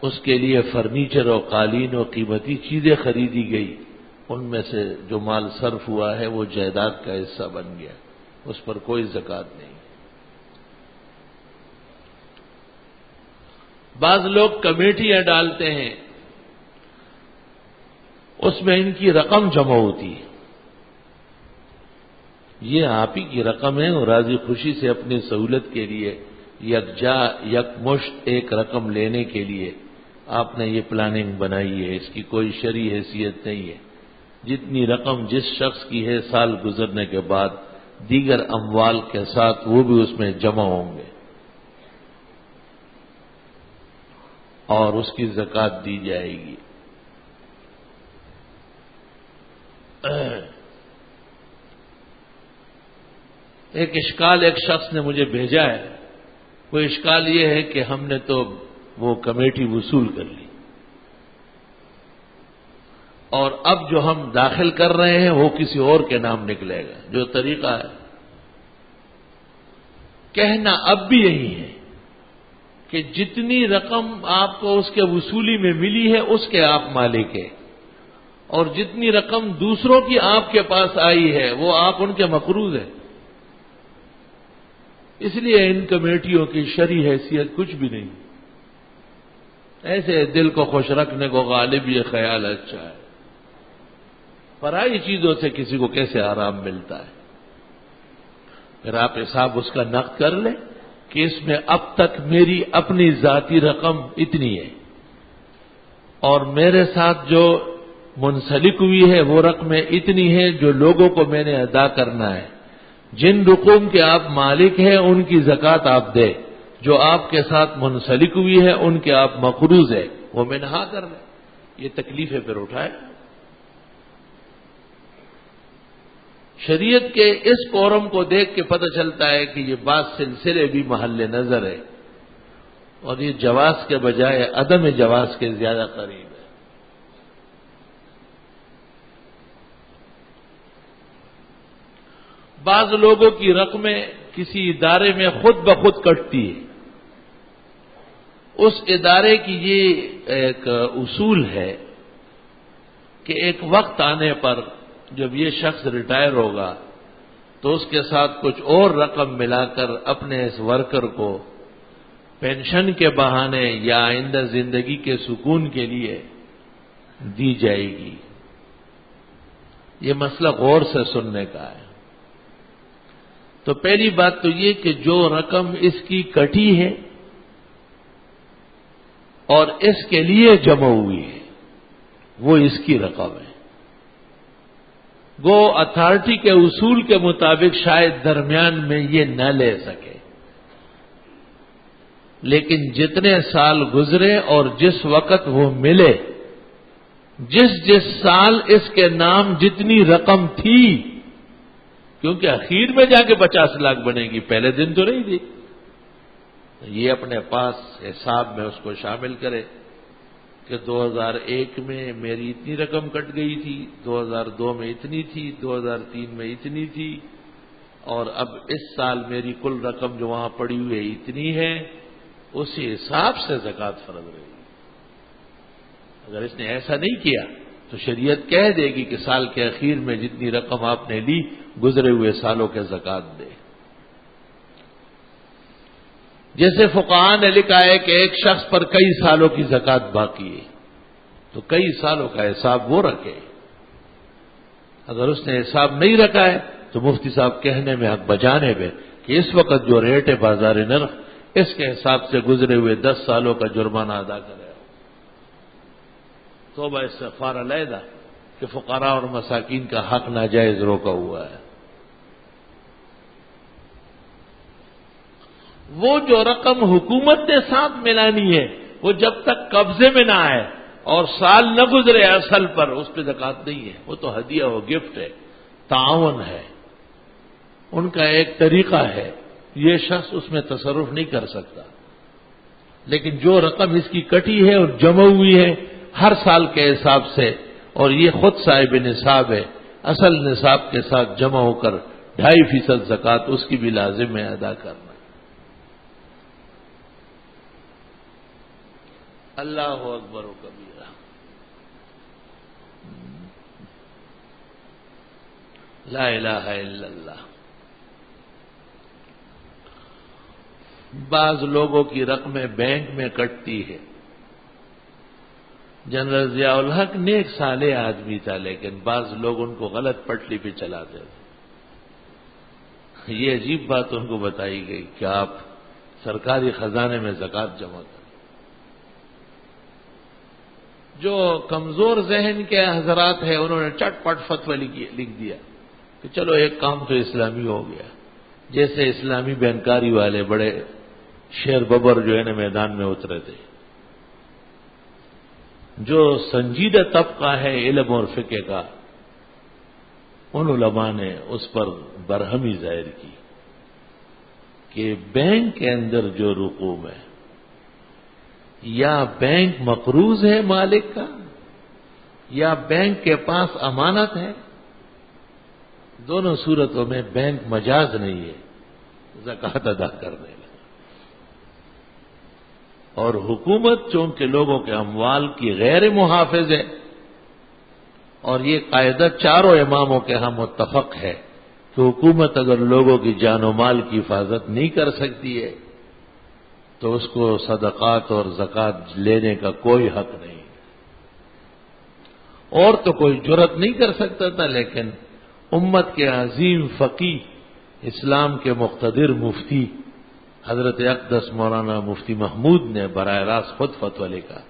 اس کے لیے فرنیچر اور قالین اور قیمتی چیزیں خریدی گئی، ان میں سے جو مال صرف ہوا ہے وہ جائیداد کا حصہ بن گیا، اس پر کوئی زکوٰۃ نہیں۔ بعض لوگ کمیٹیاں ڈالتے ہیں، اس میں ان کی رقم جمع ہوتی ہے، یہ آپ ہی کی رقم ہے اور راضی خوشی سے اپنی سہولت کے لیے یکمشت ایک رقم لینے کے لیے آپ نے یہ پلاننگ بنائی ہے، اس کی کوئی شرعی حیثیت نہیں ہے۔ جتنی رقم جس شخص کی ہے سال گزرنے کے بعد دیگر اموال کے ساتھ وہ بھی اس میں جمع ہوں گے اور اس کی زکوٰۃ دی جائے گی۔ ایک اشکال ایک شخص نے مجھے بھیجا ہے، وہ اشکال یہ ہے کہ ہم نے تو وہ کمیٹی وصول کر لی اور اب جو ہم داخل کر رہے ہیں وہ کسی اور کے نام نکلے گا، جو طریقہ ہے کہنا اب بھی یہی ہے کہ جتنی رقم آپ کو اس کے وصولی میں ملی ہے اس کے آپ مالک ہیں، اور جتنی رقم دوسروں کی آپ کے پاس آئی ہے وہ آپ ان کے مقروض ہیں۔ اس لیے ان کمیٹیوں کی شرعی حیثیت کچھ بھی نہیں، ایسے دل کو خوش رکھنے کو غالب یہ خیال اچھا ہے، پرائی چیزوں سے کسی کو کیسے آرام ملتا ہے۔ پھر آپ حساب اس کا نقد کر لیں کہ اس میں اب تک میری اپنی ذاتی رقم اتنی ہے اور میرے ساتھ جو منسلک ہوئی ہے وہ رقمیں اتنی ہیں جو لوگوں کو میں نے ادا کرنا ہے، جن رقوم کے آپ مالک ہیں ان کی زکوٰۃ آپ دیں، جو آپ کے ساتھ منسلک ہوئی ہے ان کے آپ مقروض ہیں وہ منہا کر لیں، یہ تکلیفیں پھر اٹھائے۔ شریعت کے اس قورم کو دیکھ کے پتہ چلتا ہے کہ یہ بات سلسلے بھی محل نظر ہے اور یہ جواز کے بجائے عدم جواز کے زیادہ قریب ہے۔ بعض لوگوں کی رقمیں کسی ادارے میں خود بخود کٹتی ہے۔ اس ادارے کی یہ ایک اصول ہے کہ ایک وقت آنے پر جب یہ شخص ریٹائر ہوگا تو اس کے ساتھ کچھ اور رقم ملا کر اپنے اس ورکر کو پینشن کے بہانے یا آئندہ زندگی کے سکون کے لیے دی جائے گی۔ یہ مسئلہ غور سے سننے کا ہے۔ تو پہلی بات تو یہ کہ جو رقم اس کی کٹی ہے اور اس کے لیے جمع ہوئی ہے وہ اس کی رقم ہے۔ وہ اتھارٹی کے اصول کے مطابق شاید درمیان میں یہ نہ لے سکے، لیکن جتنے سال گزرے اور جس وقت وہ ملے، جس سال اس کے نام جتنی رقم تھی، کیونکہ اخیر میں جا کے 50 لاکھ بنے گی، پہلے دن تو نہیں تھی، یہ اپنے پاس حساب میں اس کو شامل کرے کہ 2001 میں میری اتنی رقم کٹ گئی تھی، 2002 میں اتنی تھی، 2003 میں اتنی تھی، اور اب اس سال میری کل رقم جو وہاں پڑی ہوئی ہے اتنی ہے، اسی حساب سے زکوٰۃ فرض رہے گی۔ اگر اس نے ایسا نہیں کیا تو شریعت کہہ دے گی کہ سال کے اخیر میں جتنی رقم آپ نے لی گزرے ہوئے سالوں کے زکوٰۃ دے۔ جیسے فقہاء نے لکھا ہے کہ ایک شخص پر کئی سالوں کی زکوٰۃ باقی ہے تو کئی سالوں کا حساب وہ رکھے۔ اگر اس نے حساب نہیں رکھا ہے تو مفتی صاحب کہنے میں حق بجانے میں کہ اس وقت جو ریٹ ہے بازار نرخ، اس کے حساب سے گزرے ہوئے 10 سالوں کا جرمانہ ادا کرے۔ توبہ استغفار علیحدہ کہ فقراء اور مساکین کا حق ناجائز روکا ہوا ہے۔ وہ جو رقم حکومت نے ساتھ ملانی ہے وہ جب تک قبضے میں نہ آئے اور سال نہ گزرے اصل پر، اس پہ زکوٰۃ نہیں ہے، وہ تو ہدیہ ہو، گفٹ ہے، تعاون ہے، ان کا ایک طریقہ ہے، یہ شخص اس میں تصرف نہیں کر سکتا۔ لیکن جو رقم اس کی کٹی ہے اور جمع ہوئی ہے ہر سال کے حساب سے، اور یہ خود صاحب نصاب ہے، اصل نصاب کے ساتھ جمع ہو کر 2.5% زکوٰۃ اس کی بھی لازم ہے ادا کرنا۔ اللہ اکبر و کبیرہ۔ لا الہ الا اللہ۔ بعض لوگوں کی رقمیں بینک میں کٹتی ہے۔ جنرل ضیاء الحق نیک صالح آدمی تھا، لیکن بعض لوگ ان کو غلط پٹلی پہ چلاتے تھے۔ یہ عجیب بات ان کو بتائی گئی کہ آپ سرکاری خزانے میں زکوٰۃ جمع کریں۔ جو کمزور ذہن کے حضرات ہیں انہوں نے چٹ پٹ فتویٰ لکھ دیا کہ چلو ایک کام تو اسلامی ہو گیا، جیسے اسلامی بینکاری والے بڑے شیر ببر جو ہے نا میدان میں اترے تھے۔ جو سنجیدہ طبقہ ہے علم اور فقہ کا، ان علماء نے اس پر برہمی ظاہر کی کہ بینک کے اندر جو رقوم ہے، یا بینک مقروض ہے مالک کا، یا بینک کے پاس امانت ہے، دونوں صورتوں میں بینک مجاز نہیں ہے زکوٰۃ ادا کرنے میں۔ اور حکومت چونکہ لوگوں کے اموال کی غیر محافظ ہے، اور یہ قاعدہ چاروں اماموں کے ہاں متفق ہے کہ حکومت اگر لوگوں کی جان و مال کی حفاظت نہیں کر سکتی ہے تو اس کو صدقات اور زکوٰۃ لینے کا کوئی حق نہیں۔ اور تو کوئی جرأت نہیں کر سکتا تھا، لیکن امت کے عظیم فقیہ، اسلام کے مقتدر مفتی حضرت اقدس مولانا مفتی محمود نے براہ راست خود فتویٰ لکھا،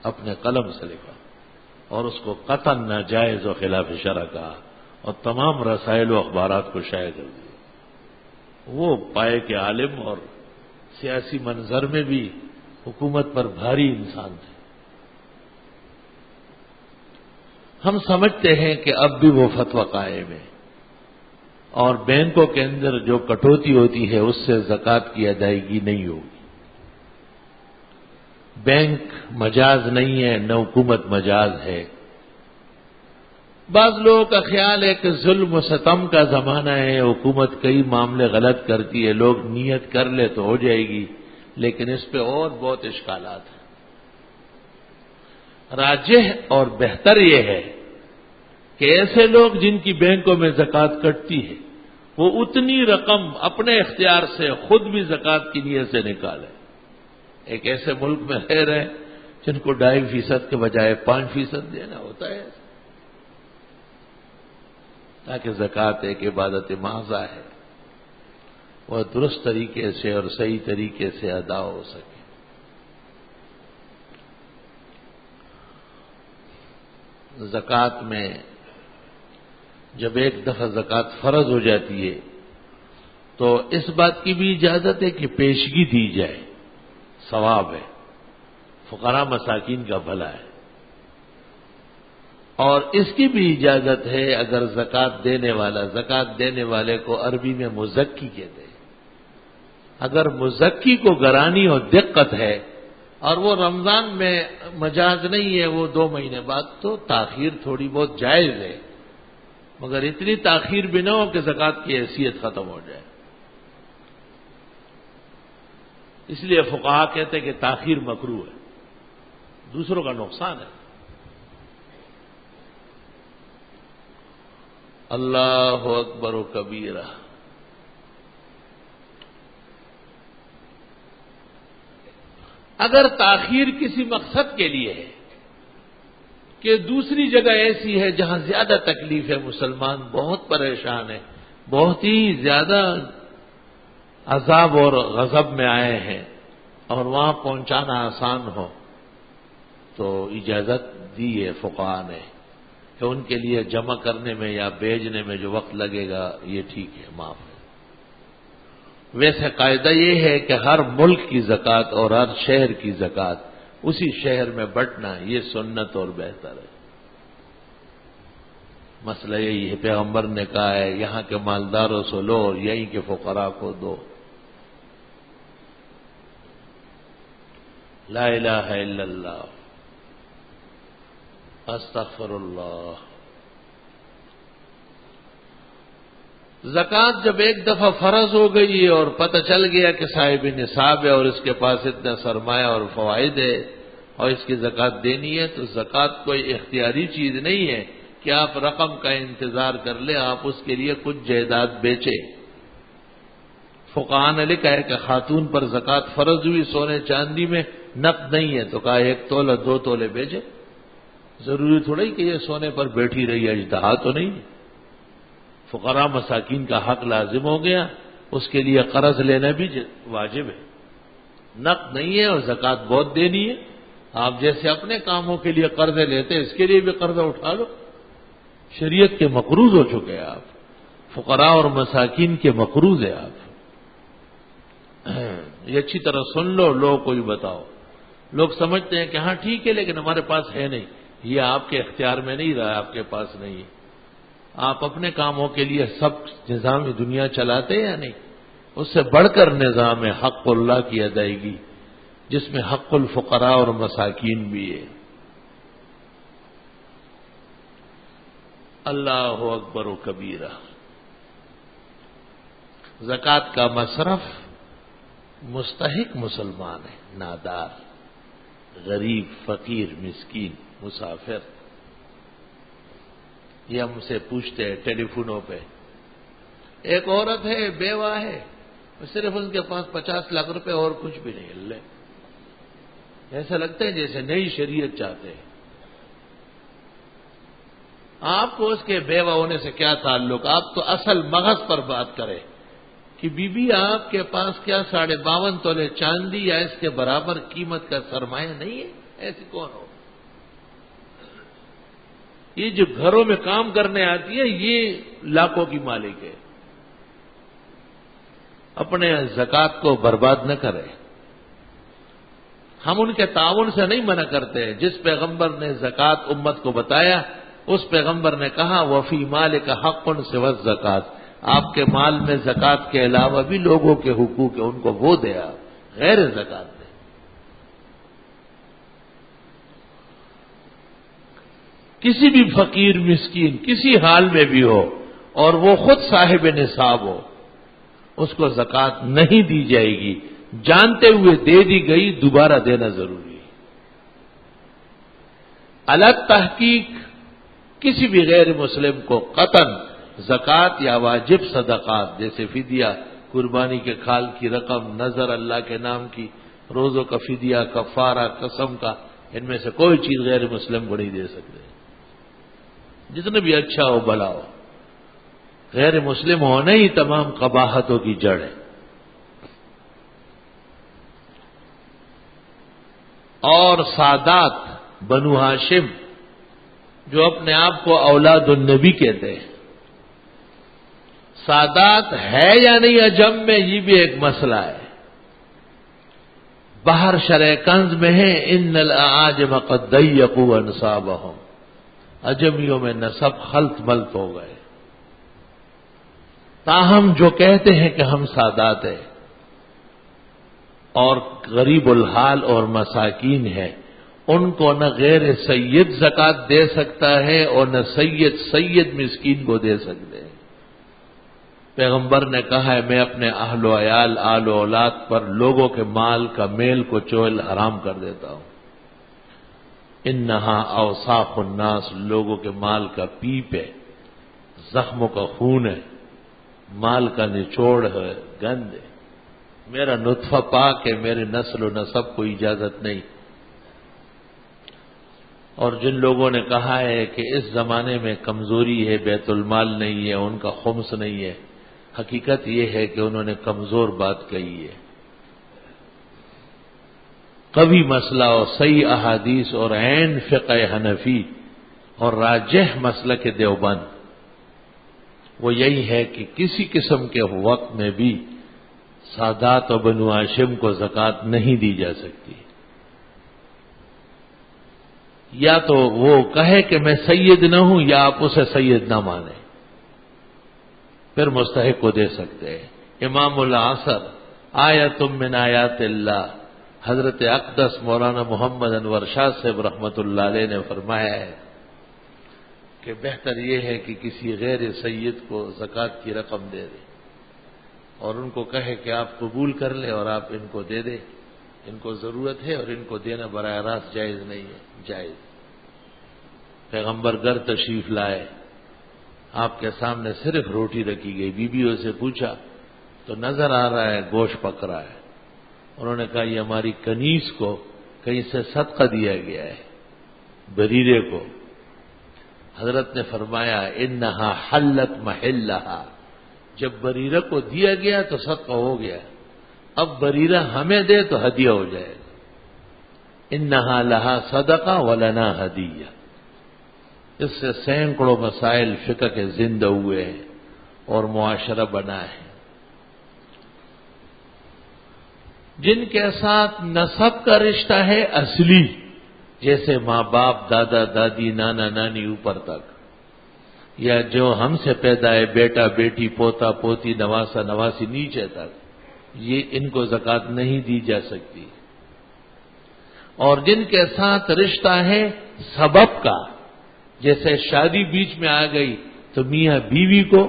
اپنے قلم سے لکھا، اور اس کو قطعاً ناجائز و خلاف شرع کہا، اور تمام رسائل و اخبارات کو شائع کر دیا۔ وہ پائے کے عالم اور سیاسی منظر میں بھی حکومت پر بھاری انسان تھے۔ ہم سمجھتے ہیں کہ اب بھی وہ فتویٰ قائم ہے، اور بینکوں کے اندر جو کٹوتی ہوتی ہے اس سے زکوٰۃ کی ادائیگی نہیں ہوگی۔ بینک مجاز نہیں ہے، نہ حکومت مجاز ہے۔ بعض لوگوں کا خیال ہے کہ ظلم و ستم کا زمانہ ہے، حکومت کئی معاملے غلط کرتی ہے، لوگ نیت کر لے تو ہو جائے گی، لیکن اس پہ اور بہت اشکالات ہیں۔ راجح اور بہتر یہ ہے کہ ایسے لوگ جن کی بینکوں میں زکوٰۃ کٹتی ہے وہ اتنی رقم اپنے اختیار سے خود بھی زکوٰۃ کی نیت سے نکالیں۔ ایک ایسے ملک میں رہ رہے ہیں جن کو 2.5% کے بجائے 5% دینا ہوتا ہے، تاکہ زکوٰۃ ایک عبادت محضہ ہے، وہ درست طریقے سے اور صحیح طریقے سے ادا ہو سکے۔ زکوٰۃ میں جب ایک دفعہ زکوٰۃ فرض ہو جاتی ہے تو اس بات کی بھی اجازت ہے کہ پیشگی دی جائے، ثواب ہے، فقراء مساکین کا بھلا ہے۔ اور اس کی بھی اجازت ہے اگر زکوٰۃ دینے والے کو عربی میں مزکی کہتے ہیں، اگر مزکی کو گرانی اور دقت ہے اور وہ رمضان میں مجاز نہیں ہے، وہ 2 مہینے بعد، تو تاخیر تھوڑی بہت جائز ہے، مگر اتنی تاخیر بھی نہ ہو کہ زکوٰۃ کی حیثیت ختم ہو جائے۔ اس لیے فقہا کہتے ہیں کہ تاخیر مکروہ ہے، دوسروں کا نقصان ہے۔ اللہ اکبر و کبیرہ۔ اگر تاخیر کسی مقصد کے لیے ہے کہ دوسری جگہ ایسی ہے جہاں زیادہ تکلیف ہے، مسلمان بہت پریشان ہے، بہت ہی زیادہ عذاب اور غضب میں آئے ہیں، اور وہاں پہنچانا آسان ہو، تو اجازت دی ہے فقہاء نے کہ ان کے لیے جمع کرنے میں یا بھیجنے میں جو وقت لگے گا یہ ٹھیک ہے، معاف ہے۔ ویسے قاعدہ یہ ہے کہ ہر ملک کی زکوٰۃ اور ہر شہر کی زکوٰۃ اسی شہر میں بٹنا یہ سنت اور بہتر ہے۔ مسئلہ یہی ہے، پیغمبر نے کہا ہے یہاں کے مالداروں سے لو اور یہیں کے فقراء کو دو۔ لا الہ الا اللہ، استغفر اللہ۔ زکوٰۃ جب ایک دفعہ فرض ہو گئی اور پتہ چل گیا کہ صاحب نصاب ہے اور اس کے پاس اتنا سرمایہ اور فوائد ہے اور اس کی زکوٰۃ دینی ہے، تو زکوٰۃ کوئی اختیاری چیز نہیں ہے کہ آپ رقم کا انتظار کر لیں، آپ اس کے لیے کچھ جائیداد بیچیں۔ فقہاء نے لکھا ہے کہ خاتون پر زکوٰۃ فرض ہوئی سونے چاندی میں، نقد نہیں ہے، تو کہا 1 تولہ 2 تولے بیچے۔ ضروری تھوڑی کہ یہ سونے پر بیٹھی رہی، اجتہاد تو نہیں ہے۔ فقراء مساکین کا حق لازم ہو گیا، اس کے لیے قرض لینا بھی واجب ہے، نقد نہیں ہے، اور زکوٰۃ بہت دینی ہے۔ آپ جیسے اپنے کاموں کے لیے قرضے لیتے ہیں، اس کے لیے بھی قرضہ اٹھا لو۔ شریعت کے مقروض ہو چکے ہیں آپ، فقراء اور مساکین کے مقروض ہیں آپ۔ یہ اچھی طرح سن لو، لوگوں کو بھی بتاؤ۔ لوگ سمجھتے ہیں کہ ہاں ٹھیک ہے لیکن ہمارے پاس ہے نہیں، یہ آپ کے اختیار میں نہیں رہا، آپ کے پاس نہیں ہے۔ آپ اپنے کاموں کے لیے سب نظام دنیا چلاتے ہیں یا نہیں؟ اس سے بڑھ کر نظام ہے حق اللہ کی ادائیگی، جس میں حق الفقراء اور مساکین بھی ہے۔ اللہ اکبر و کبیرہ۔ زکوٰۃ کا مصرف مستحق مسلمان ہے، نادار، غریب، فقیر، مسکین، مسافر۔ یہ ہم سے پوچھتے ہیں ٹیلی فونوں پہ، ایک عورت ہے، بیوہ ہے، صرف ان کے پاس 50 لاکھ روپے اور کچھ بھی نہیں، اللہ ایسا لگتا ہے جیسے نئی شریعت چاہتے ہیں۔ آپ کو اس کے بیوہ ہونے سے کیا تعلق؟ آپ تو اصل مغز پر بات کریں کہ بی بی آپ کے پاس کیا 52.5 تولے چاندی یا اس کے برابر قیمت کا سرمایہ نہیں ہے؟ ایسی کون ہو؟ یہ جو گھروں میں کام کرنے آتی ہے یہ لاکھوں کی مالک ہے۔ اپنے زکوٰۃ کو برباد نہ کرے۔ ہم ان کے تعاون سے نہیں منع کرتے، جس پیغمبر نے زکوٰۃ امت کو بتایا اس پیغمبر نے کہا وفی مالک حق سوى الزکوٰۃ، آپ کے مال میں زکوٰۃ کے علاوہ بھی لوگوں کے حقوق ہیں، ان کو وہ دے، آپ غیر زکوٰۃ دے۔ کسی بھی فقیر مسکین کسی حال میں بھی ہو اور وہ خود صاحب نصاب ہو، اس کو زکوٰۃ نہیں دی جائے گی، جانتے ہوئے دے دی گئی دوبارہ دینا ضروری ہے۔ الگ تحقیق کسی بھی غیر مسلم کو قطعاً زکوٰۃ یا واجب صدقات جیسے فدیہ، قربانی کے کھال کی رقم، نظر اللہ کے نام کی، روزوں کا فدیہ، کفارہ، قسم کا، ان میں سے کوئی چیز غیر مسلم کو نہیں دے سکتے، جتنا بھی اچھا ہو بھلا ہو۔ غیر مسلم ہونا ہی تمام قباحتوں کی جڑ ہے۔ اور سادات بنو ہاشم جو اپنے آپ کو اولاد النبی کہتے ہیں، سادات ہے یا نہیں عجم میں، یہ بھی ایک مسئلہ ہے۔ باہر شرح کنز میں ہے ان الاعاجم قد ضیقوا انصابهم، عجمیوں میں نسب خلط ملط ہو گئے، تاہم جو کہتے ہیں کہ ہم سادات ہیں اور غریب الحال اور مساکین ہیں، ان کو نہ غیر سید زکوٰۃ دے سکتا ہے اور نہ سید مسکین کو دے سکتے ہیں۔ پیغمبر نے کہا ہے میں اپنے اہل و عیال، آل و اولاد پر لوگوں کے مال کا میل کو چول حرام کر دیتا ہوں۔ انہا اوساخ الناس، لوگوں کے مال کا پیپ ہے، زخموں کا خون ہے، مال کا نچوڑ ہے، گند ہے، میرا نطفہ پاک ہے، میرے نسل و نسب کو اجازت نہیں۔ اور جن لوگوں نے کہا ہے کہ اس زمانے میں کمزوری ہے، بیت المال نہیں ہے، ان کا خمس نہیں ہے، حقیقت یہ ہے کہ انہوں نے کمزور بات کہی ہے۔ کبھی مسئلہ اور صحیح احادیث اور عین فقہ حنفی اور راجح مسلک دیوبند وہ یہی ہے کہ کسی قسم کے وقت میں بھی سادات و بنو ہاشم کو زکوٰۃ نہیں دی جا سکتی۔ یا تو وہ کہے کہ میں سید نہ ہوں، یا آپ اسے سید نہ مانیں، پھر مستحق کو دے سکتے ہیں۔ امام العصر آیت من آیات اللہ حضرت اقدس مولانا محمد انور شاہ صاحب رحمۃ اللہ علیہ نے فرمایا ہے کہ بہتر یہ ہے کہ کسی غیر سید کو زکوٰۃ کی رقم دے دے اور ان کو کہے کہ آپ قبول کر لیں اور آپ ان کو دے دیں، ان کو ضرورت ہے اور ان کو دینا براہ راست جائز نہیں ہے، جائز۔ پیغمبر گھر تشریف لائے، آپ کے سامنے صرف روٹی رکھی گئی، بیویوں سے پوچھا تو نظر آ رہا ہے گوشت پک رہا ہے۔ انہوں نے کہا یہ ہماری کنیز کو کہیں سے صدقہ دیا گیا ہے، بریرے کو۔ حضرت نے فرمایا انہا حلت محلہا، جب بریرہ کو دیا گیا تو صدقہ ہو گیا، اب بریرہ ہمیں دے تو ہدیہ ہو جائے گا۔ انہا لہا صدقہ ولنا ہدیہ۔ اس سے سینکڑوں مسائل فقہ کے زندہ ہوئے ہیں اور معاشرہ بنا ہے۔ جن کے ساتھ نسب کا رشتہ ہے اصلی، جیسے ماں باپ، دادا دادی، نانا نانی اوپر تک، یا جو ہم سے پیدا ہے بیٹا بیٹی، پوتا پوتی، نواسا نواسی نیچے تک، یہ ان کو زکوٰۃ نہیں دی جا سکتی۔ اور جن کے ساتھ رشتہ ہے سبب کا، جیسے شادی بیچ میں آ گئی تو میاں بیوی کو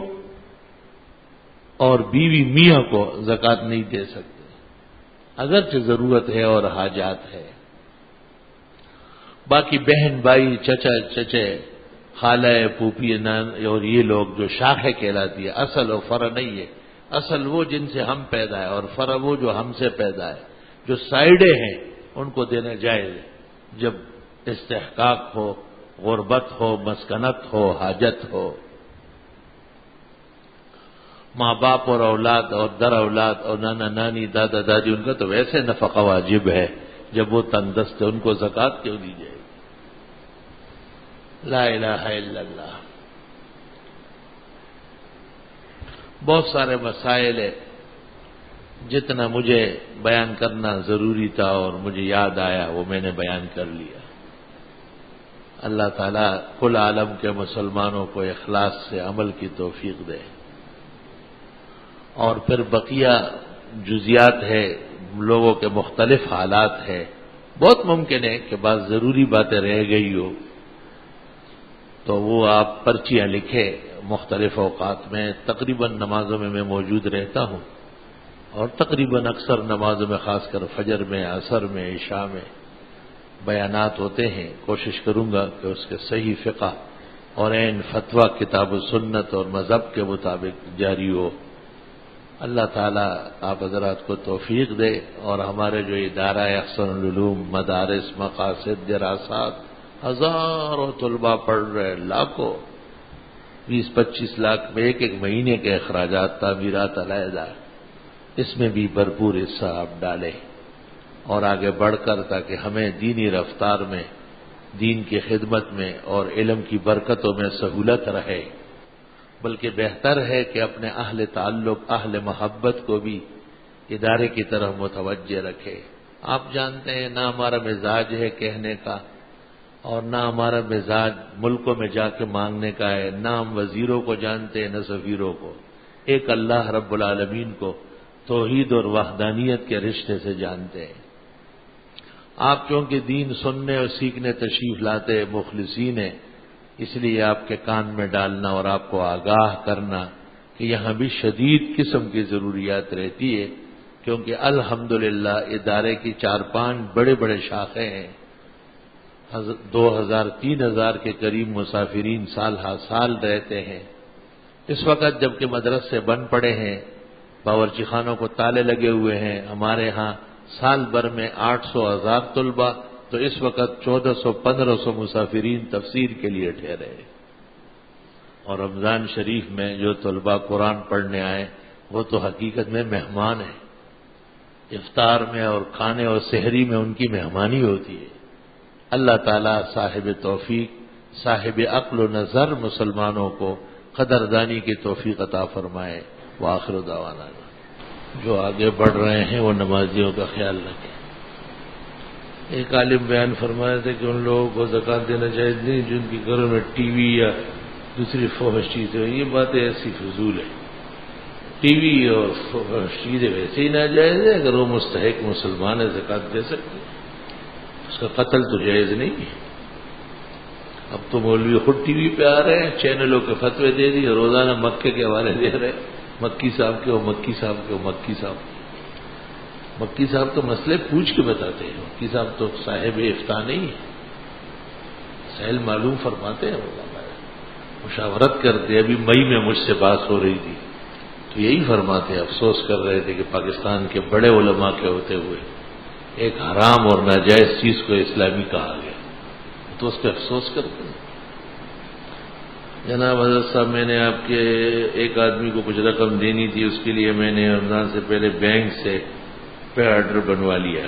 اور بیوی میاں کو زکوٰۃ نہیں دے سکتے، اگرچہ ضرورت ہے اور حاجات ہے۔ باقی بہن بھائی، چچا چچے، خالہ پھوپھی نان اور یہ لوگ جو شاخیں کہلاتی ہے، اصل و فرع نہیں ہے۔ اصل وہ جن سے ہم پیدا ہے اور فرع وہ جو ہم سے پیدا ہے، جو سائڈیں ہیں ان کو دینا جائز ہے، جب استحقاق ہو، غربت ہو، مسکنت ہو، حاجت ہو۔ ماں باپ اور اولاد اور در اولاد اور نانا نانی، دادا دادی، ان کا تو ویسے نفقہ واجب ہے، جب وہ تندرست ہے ان کو زکوٰۃ کیوں دی جائے گی؟ لا الہ الا اللہ۔ بہت سارے مسائل ہیں، جتنا مجھے بیان کرنا ضروری تھا اور مجھے یاد آیا وہ میں نے بیان کر لیا۔ اللہ تعالیٰ کل عالم کے مسلمانوں کو اخلاص سے عمل کی توفیق دے۔ اور پھر بقیہ جزیات ہے، لوگوں کے مختلف حالات ہیں، بہت ممکن ہے کہ بعض ضروری باتیں رہ گئی ہو، تو وہ آپ پرچیاں لکھے مختلف اوقات میں. تقریباً نمازوں میں موجود رہتا ہوں اور تقریباً اکثر نمازوں میں خاص کر فجر میں، عصر میں، عشاء میں بیانات ہوتے ہیں. کوشش کروں گا کہ اس کے صحیح فقہ اور عین فتویٰ کتاب و سنت اور مذہب کے مطابق جاری ہو. اللہ تعالیٰ آپ حضرات کو توفیق دے اور ہمارے جو ادارہ احسن العلوم، مدارس، مقاصد، دراسات، ہزاروں طلباء پڑھ رہے، لاکھوں، 20-25 لاکھ میں ایک مہینے کے اخراجات، تعمیرات علیحدہ، اس میں بھی بھرپور حصہ آپ ڈالیں اور آگے بڑھ کر تاکہ ہمیں دینی رفتار میں، دین کی خدمت میں اور علم کی برکتوں میں سہولت رہے. بلکہ بہتر ہے کہ اپنے اہل تعلق، اہل محبت کو بھی ادارے کی طرف متوجہ رکھے. آپ جانتے ہیں نہ ہمارا مزاج ہے کہنے کا اور نہ ہمارا مزاج ملکوں میں جا کے مانگنے کا ہے. نہ ہم وزیروں کو جانتے ہیں نہ سفیروں کو. ایک اللہ رب العالمین کو توحید اور وحدانیت کے رشتے سے جانتے ہیں. آپ چونکہ دین سننے اور سیکھنے تشریف لاتے مخلصین ہیں، اس لیے آپ کے کان میں ڈالنا اور آپ کو آگاہ کرنا کہ یہاں بھی شدید قسم کی ضروریات رہتی ہے، کیونکہ الحمدللہ ادارے کی 4-5 بڑے بڑے شاخیں ہیں. 2000-3000 کے قریب مسافرین سال ہر سال رہتے ہیں. اس وقت جبکہ مدرسے بند پڑے ہیں، باورچی خانوں کو تالے لگے ہوئے ہیں، ہمارے ہاں سال بھر میں 800,000 طلباء، تو اس وقت 1400-1500 مسافرین تفسیر کے لیے ٹھہرے. اور رمضان شریف میں جو طلباء قرآن پڑھنے آئے وہ تو حقیقت میں مہمان ہیں. افطار میں اور کھانے اور سحری میں ان کی مہمانی ہوتی ہے. اللہ تعالیٰ صاحب توفیق، صاحب عقل و نظر مسلمانوں کو قدردانی کی توفیق عطا فرمائے. وآخر دعوانا. جو آگے بڑھ رہے ہیں وہ نمازیوں کا خیال رکھیں. ایک عالم بیان فرما رہے تھے کہ ان لوگوں کو زکوٰۃ دینا جائز نہیں جن کی گھروں میں ٹی وی یا دوسری فحش چیزیں. یہ باتیں ایسی فضول ہے. ٹی وی اور فحش چیزیں ویسے ہی ناجائز ہے. اگر وہ مستحق مسلمان ہے زکوٰۃ دے سکتے، اس کا قتل تو جائز نہیں ہے. اب تو مولوی خود ٹی وی پہ آ رہے ہیں، چینلوں کے فتوے دے دیے، روزانہ مکے کے حوالے دے رہے ہیں، مکی صاحب کے ہو، مکی صاحب کے ہو، مکی صاحب. مکی صاحب تو مسئلے پوچھ کے بتاتے ہیں. مکی صاحب تو صاحب افتاء نہیں ہے، سہل معلوم فرماتے ہیں. مشاورت کرتے. ابھی مئی میں مجھ سے بات ہو رہی تھی تو یہی فرماتے ہیں، افسوس کر رہے تھے کہ پاکستان کے بڑے علماء کے ہوتے ہوئے ایک حرام اور ناجائز چیز کو اسلامی کہا گیا، تو اس پہ افسوس کرتے ہیں. جناب حضرت صاحب، میں نے آپ کے ایک آدمی کو کچھ رقم دینی تھی، اس کے لیے میں نے رمضان سے پہلے بینک سے پے آرڈر بنوا لیا.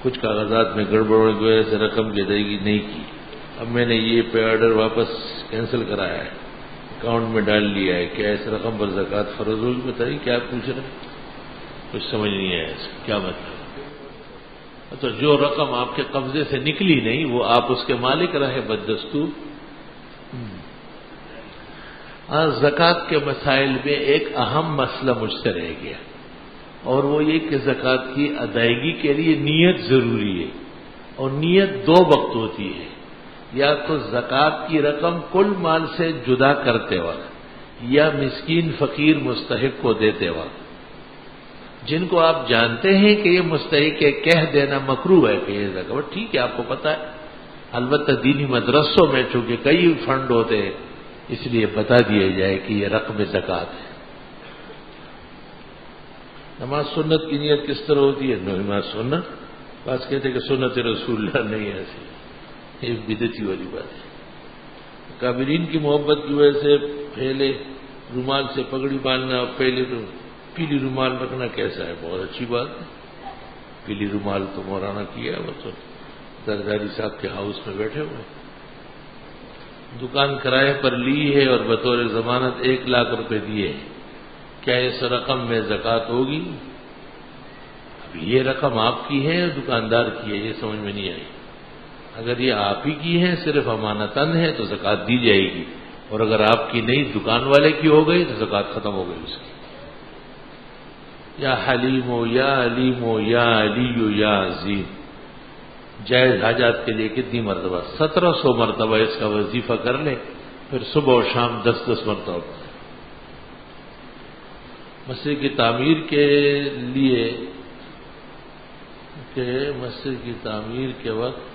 کچھ کاغذات میں گڑبڑ کی وجہ سے رقم کی ادائیگی نہیں کی. اب میں نے یہ پے آرڈر واپس کینسل کرایا ہے، اکاؤنٹ میں ڈال لیا ہے. کیا اس رقم پر زکوٰۃ فرض ہوگی؟ بتائیے کیا پوچھ رہے ہیں؟ کچھ سمجھ نہیں آیا اس کیا مطلب. تو جو رقم آپ کے قبضے سے نکلی نہیں وہ آپ اس کے مالک رہے بددستور. زکوٰۃ کے مسائل میں ایک اہم مسئلہ مجھ سے رہ گیا، اور وہ یہ کہ زکوٰۃ کی ادائیگی کے لیے نیت ضروری ہے، اور نیت 2 وقت ہوتی ہے. یا تو زکوٰۃ کی رقم کل مال سے جدا کرتے وقت، یا مسکین فقیر مستحق کو دیتے وقت. جن کو آپ جانتے ہیں کہ یہ مستحق ہے، کہہ دینا مکروہ ہے کہ یہ زکوٰۃ، ٹھیک ہے آپ کو پتا ہے. البتہ دینی مدرسوں میں چونکہ کئی فنڈ ہوتے ہیں اس لیے بتا دیا جائے کہ یہ رقم زکوٰۃ ہے. نماز سنت کی نیت کس طرح ہوتی ہے؟ نماز سنت، بس کہتے ہیں کہ سنت رسول اللہ نہیں ہے، ایسی یہ بدعتی والی بات ہے. کابرین کی محبت کی وجہ سے پہلے رومال سے پگڑی باندھنا، پہلے تو پیلی رومال رکھنا کیسا ہے؟ بہت اچھی بات ہے. پیلی رومال تو مولانا کیا ہے، وہ تو زرداری صاحب کے ہاؤس میں بیٹھے ہوئے. دکان کرائے پر لی ہے اور بطور ضمانت 1 لاکھ روپے دیے. کیا اس رقم میں زکوٰۃ ہوگی؟ اب یہ رقم آپ کی ہے دکاندار کی ہے، یہ سمجھ میں نہیں آئی. اگر یہ آپ ہی کی ہے، صرف امانتاً ہے تو زکوٰۃ دی جائے گی، اور اگر آپ کی نہیں دکان والے کی ہو گئی تو زکوٰۃ ختم ہو گئی اس کی. یا حلیم ہو یا علیم ہو یا علی ہو یا عظیم. جائز حاجات کے لیے کتنی مرتبہ؟ 1700 مرتبہ اس کا وظیفہ کر لیں پھر صبح و شام 10-10 مرتبہ پڑھیں۔ مسجد کی تعمیر کے لیے کہ مسجد کی تعمیر کے وقت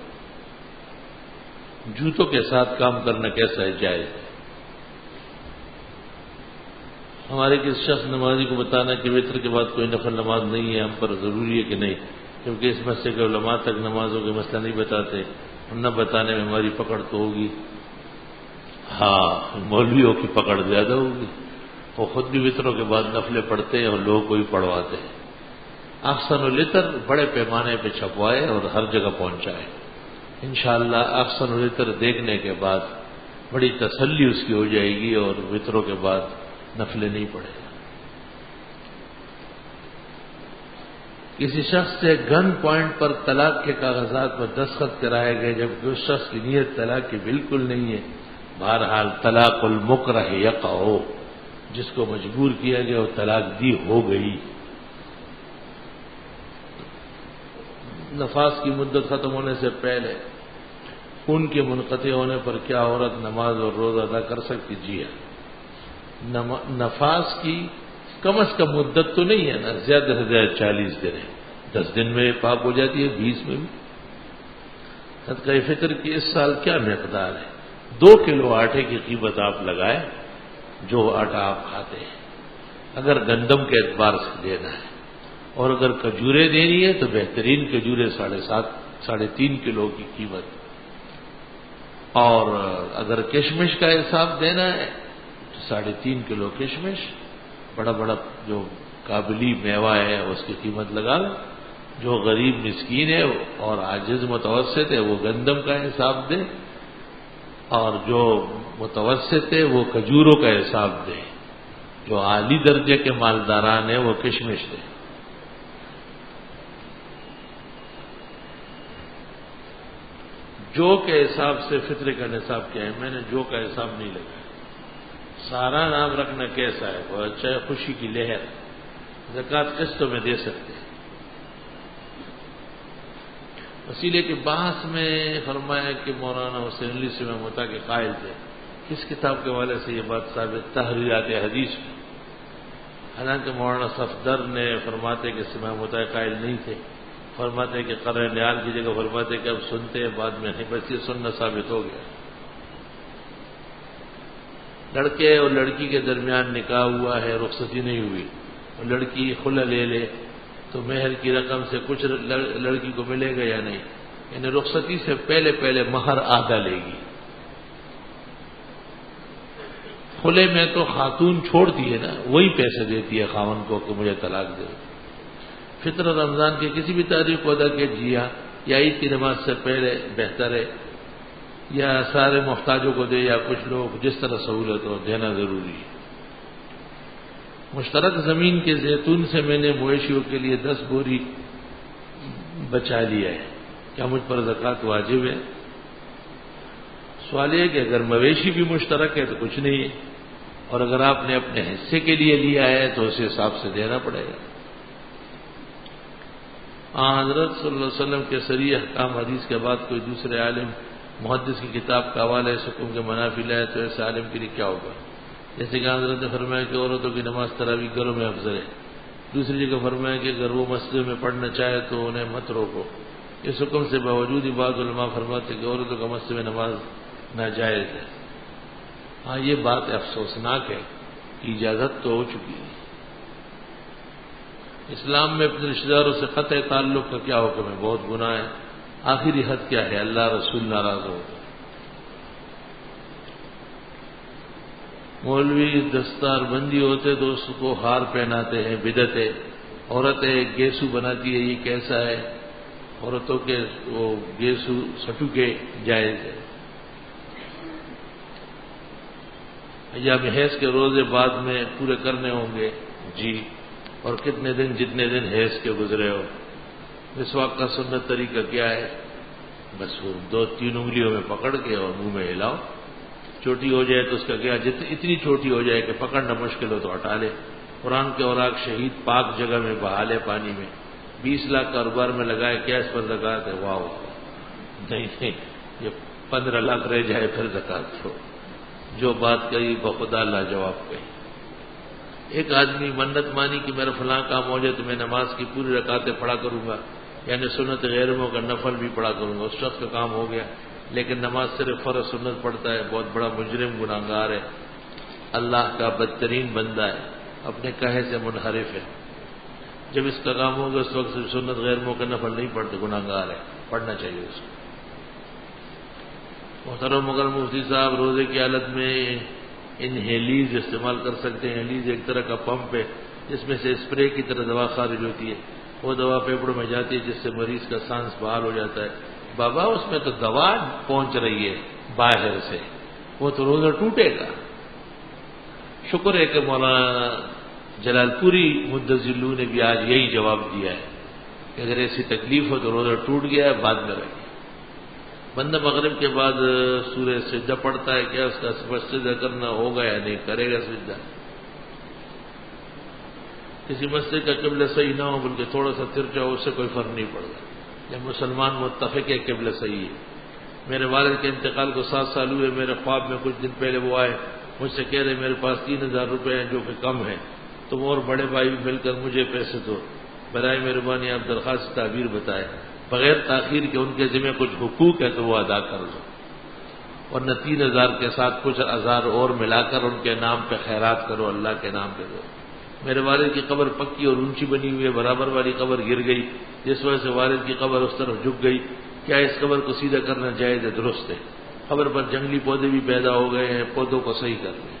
جوتوں کے ساتھ کام کرنا کیسا ہے، جائز ہے؟ ہمارے کسی شخص نمازی کو بتانا کہ وتر کے بعد کوئی نفل نماز نہیں ہے ہم پر ضروری ہے کہ نہیں، کیونکہ اس مسئلے کے علماء تک نمازوں کے مسئلہ نہیں بتاتے، اور نہ بتانے میں ہماری پکڑ تو ہوگی۔ ہاں، مولویوں کی پکڑ زیادہ ہوگی، وہ خود بھی وتروں کے بعد نفلیں پڑھتے ہیں اور لوگوں کو بھی پڑھواتے ہیں۔ احسن العطر بڑے پیمانے پہ چھپوائے اور ہر جگہ پہنچائے، انشاءاللہ احسن العطر دیکھنے کے بعد بڑی تسلی اس کی ہو جائے گی اور وتروں کے بعد نفلیں نہیں پڑے گا۔ کسی شخص سے گن پوائنٹ پر طلاق کے کاغذات پر دستخط کرائے گئے جبکہ اس شخص کی نیت طلاق کی بالکل نہیں ہے۔ بہرحال طلاق المکرہ یقع، جس کو مجبور کیا گیا وہ طلاق دی ہو گئی۔ نفاس کی مدت ختم ہونے سے پہلے خون کے منقطع ہونے پر کیا عورت نماز اور روزہ ادا کر سکتی؟ جی ہاں، نفاس کی کم از کم مدت تو نہیں ہے نا، زیادہ سے زیادہ 40 دن ہے، 10 دن میں پاک ہو جاتی ہے، 20 میں بھی۔ صدقہ فطر کی اس سال کیا مقدار ہے؟ 2 کلو آٹے کی قیمت آپ لگائیں جو آٹا آپ کھاتے ہیں، اگر گندم کے اعتبار سے دینا ہے، اور اگر کھجورے دینی ہے تو بہترین کھجورے 7.5 کلو کی قیمت، اور اگر کشمش کا حساب دینا ہے تو 3.5 کلو کشمش، بڑا بڑا جو قابلی میوہ ہے اس کی قیمت لگا لو۔ جو غریب مسکین ہے اور عاجز متوسط ہے وہ گندم کا حساب دے، اور جو متوسط ہے وہ کھجوروں کا حساب دے، جو اعلی درجے کے مالداران ہیں وہ کشمش دے۔ جو کے حساب سے فطرے کا نصاب کیا ہے؟ میں نے جو کا حساب نہیں لگایا۔ سارا نام رکھنا کیسا ہے؟ وہ اچھا ہے، خوشی کی لہر، زکوٰۃ قسطوں میں دے سکتے ہیں۔ وسیلے کے بحث میں فرمایا کہ مولانا حسین علی سے متا کے قائل تھے، کس کتاب کے حوالے سے یہ بات ثابت؟ تحریرات حدیث میں، حالانکہ مولانا صفدر نے فرماتے کہ سماع متا قائل نہیں تھے، فرماتے کہ قرآن نیال کی جگہ فرماتے کہ اب سنتے ہیں بعد میں نہیں، بس یہ سننا ثابت ہو گیا۔ لڑکے اور لڑکی کے درمیان نکاح ہوا ہے، رخصتی نہیں ہوئی، اور لڑکی خلع لے لے تو مہر کی رقم سے کچھ لڑکی کو ملے گا یا نہیں؟ یعنی رخصتی سے پہلے مہر آدھا لے گی۔ خلع میں تو خاتون چھوڑتی ہے نا، وہی پیسے دیتی ہے خاوند کو کہ مجھے طلاق دے۔ فطر رمضان کی کسی بھی تاریخ کو ادا کیجیے، یا عید کی نماز سے پہلے بہتر ہے، یا سارے محتاجوں کو دے، یا کچھ لوگ جس طرح سہولت ہو دینا ضروری ہے۔ مشترک زمین کے زیتون سے میں نے مویشیوں کے لیے 10 بوری بچا لیا ہے، کیا مجھ پر زکوٰۃ واجب ہے؟ سوال یہ کہ اگر مویشی بھی مشترک ہے تو کچھ نہیں ہے، اور اگر آپ نے اپنے حصے کے لیے لیا ہے تو اس حساب سے دینا پڑے گا۔ حضرت صلی اللہ علیہ وسلم کے صریح احکام حدیث کے بعد کوئی دوسرے عالم محدث کی کتاب کا حوالہ اس حکم کے منافی لائے تو ایسے عالم کے لیے کیا ہوگا؟ جیسے کہ حضرت نے فرمایا کہ عورتوں کی نماز تراویح گھروں میں افضل ہے، دوسری جگہ فرمایا کہ اگر وہ مسجد میں پڑھنا چاہے تو انہیں مت روکو۔ اس حکم سے باوجود ہی بعض علماء فرماتے کہ عورتوں کا مسجد میں نماز ناجائز ہے۔ ہاں، یہ بات افسوسناک ہے کہ اجازت تو ہو چکی ہے۔ اسلام میں اپنے رشتہ داروں سے قطع تعلق کا کیا حکم ہے؟ بہت گناہ ہے۔ آخری حد کیا ہے؟ اللہ رسول ناراض ہو۔ مولوی دستار بندی ہوتے تو اس کو ہار پہناتے ہیں، بدعت ہے۔ عورتیں گیسو بناتی ہے، یہ کیسا ہے؟ عورتوں کے وہ گیسو سٹو کے جائز ہے۔ ایام حیض کے روزے بعد میں پورے کرنے ہوں گے؟ جی۔ اور کتنے دن؟ جتنے دن حیض کے گزرے ہو۔ مسواک کا سنت طریقہ کیا ہے؟ بس وہ 2-3 انگلیوں میں پکڑ کے اور منہ میں ہلاؤ، چھوٹی ہو جائے تو اس کا کیا، اتنی چھوٹی ہو جائے کہ پکڑنا مشکل ہو تو ہٹا لے۔ قرآن کے اوراق شہید پاک جگہ میں بہا لے پانی میں، 20 لاکھ کاروبار میں لگائے، کیا اس پر زکوٰۃ ہے؟ واہ، نہیں، یہ 15 لاکھ رہ جائے پھر زکوٰۃ ہو، جو بات کہی بخدا لاجواب کہی۔ ایک آدمی منت مانی کہ میرا فلاں کام ہو جائے تو میں نماز کی پوری رکعتیں پڑھا کروں گا، یعنی سنت غیروں کا نفل بھی پڑھا کروں گا۔ اس شخص کا کام ہو گیا، لیکن نماز صرف فرض سنت پڑھتا ہے، بہت بڑا مجرم گناہگار ہے، اللہ کا بدترین بندہ ہے، اپنے کہے سے منحرف ہے۔ جب اس کا کام ہوگا اس وقت صرف سنت غیروں کا نفل نہیں پڑھتے، گناہگار ہے، پڑھنا چاہیے اس کو۔ محترم مگر مفتی صاحب روزے کی حالت میں انہیلیز استعمال کر سکتے ہیں۔ انہیلیز ایک طرح کا پمپ ہے جس میں سے اسپرے کی طرح دوا خارج ہوتی ہے، وہ دوا پھیپھڑوں میں جاتی ہے جس سے مریض کا سانس بحال ہو جاتا ہے۔ بابا اس میں تو دوا پہنچ رہی ہے باہر سے، وہ تو روزہ ٹوٹے گا۔ شکر ہے کہ مولانا جلال پوری مدظلو نے بھی آج یہی جواب دیا ہے کہ اگر ایسی تکلیف ہو تو روزہ ٹوٹ گیا ہے، بعد میں رکھیں۔ بندہ مغرب کے بعد سورہ سجدہ پڑھتا ہے، کیا اس کا سجدہ کرنا ہوگا یا نہیں کرے گا سجدہ؟ کسی مسجد کا قبلہ صحیح نہ ہو بلکہ تھوڑا سا ترچا ہو، اس سے کوئی فرق نہیں پڑتا، جب مسلمان متفق ہے قبلہ صحیح ہے۔ میرے والد کے انتقال کو 7 سال ہوئے، میرے خواب میں کچھ دن پہلے وہ آئے، مجھ سے کہہ رہے میرے پاس 3000 روپے ہیں جو کہ کم ہے، تم اور بڑے بھائی مل کر مجھے پیسے دو، برائے مہربانی آپ درخواست تعبیر بتائیں، بغیر تاخیر کے ان کے ذمہ کچھ حقوق ہے تو وہ ادا کر دو، ورنہ 3000 کے ساتھ کچھ ہزار اور ملا کر ان کے نام پہ خیرات کرو، اللہ کے نام پہ دو۔ میرے والد کی قبر پکی اور اونچی بنی ہوئی ہے، برابر والی قبر گر گئی جس وجہ سے والد کی قبر اس طرف جھک گئی، کیا اس قبر کو سیدھا کرنا جائز ہے؟ درست ہے۔ قبر پر جنگلی پودے بھی پیدا ہو گئے ہیں، پودوں کو صحیح کر دیں۔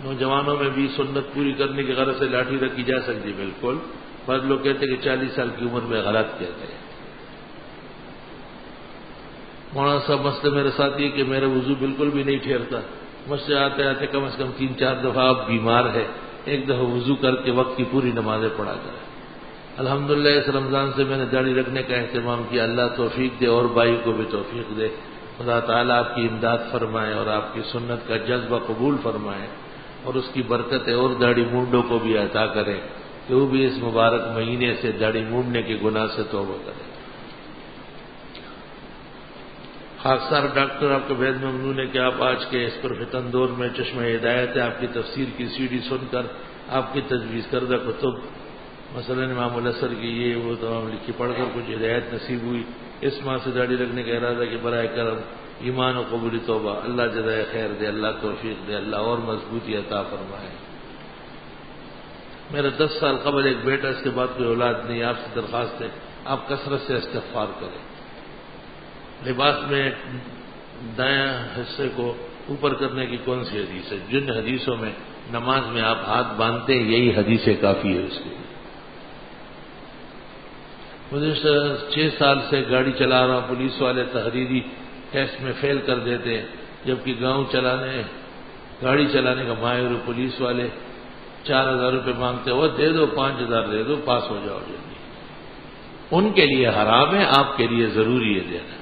نوجوانوں میں بھی سنت پوری کرنے کی غرض سے لاٹھی رکھی جا سکتی، بالکل۔ بعض لوگ کہتے ہیں کہ 40 سال کی عمر میں غلط کہتے ہیں۔ مولانا صاحب مسئلہ میرے ساتھ یہ کہ میرا وضو بالکل بھی نہیں ٹھہرتا، مجھ سے آتے آتے کم از کم 3-4 دفعہ آپ بیمار ہے، ایک دفعہ وضو کر کے وقت کی پوری نمازیں پڑھا کریں۔ الحمدللہ اس رمضان سے میں نے داڑھی رکھنے کا اہتمام کیا، اللہ توفیق دے اور بھائی کو بھی توفیق دے، خدا تعالیٰ آپ کی امداد فرمائے اور آپ کی سنت کا جذبہ قبول فرمائے اور اس کی برکتیں اور داڑھی مونڈوں کو بھی عطا کرے کہ وہ بھی اس مبارک مہینے سے داڑھی مونڈنے کے گناہ سے توبہ کرے۔ خاکسار ڈاکٹر آپ کا بہت ممنون ہے کہ آپ آج کے اس پرفتن دور میں چشمہ ہدایت ہے، آپ کی تفسیر کی CD سن کر آپ کی تجویز کردہ کتب مثلا امام الاسر کی یہ وہ تمام لکھی پڑھ کر کچھ ہدایت نصیب ہوئی۔ اس ماہ سے داڑھی رکھنے کا ارادہ کہ برائے کرم ایمان و قبولی توبہ، اللہ جزائے خیر دے، اللہ توفیق دے، اللہ اور مضبوطی عطا فرمائے۔ میرا 10 سال قبل ایک بیٹا، اس کے بعد کوئی اولاد نہیں، آپ سے درخواست ہے آپ کثرت سے استغفار کریں۔ لباس میں دایاں حصے کو اوپر کرنے کی کون سی حدیث ہے؟ جن حدیثوں میں نماز میں آپ ہاتھ باندھتے ہیں یہی حدیث کافی ہے اس کے لیے۔ مجھے 6 سال سے گاڑی چلا رہا ہوں، پولیس والے تحریری ٹیسٹ میں فیل کر دیتے ہیں، جبکہ گاڑی چلانے کا ماہر پولیس والے 4000 روپے مانگتے ہیں، وہ دے دو 5000 دے دو، پاس ہو جاؤ جلدی۔ ان کے لیے حرام ہے، آپ کے لیے ضروری ہے دینا۔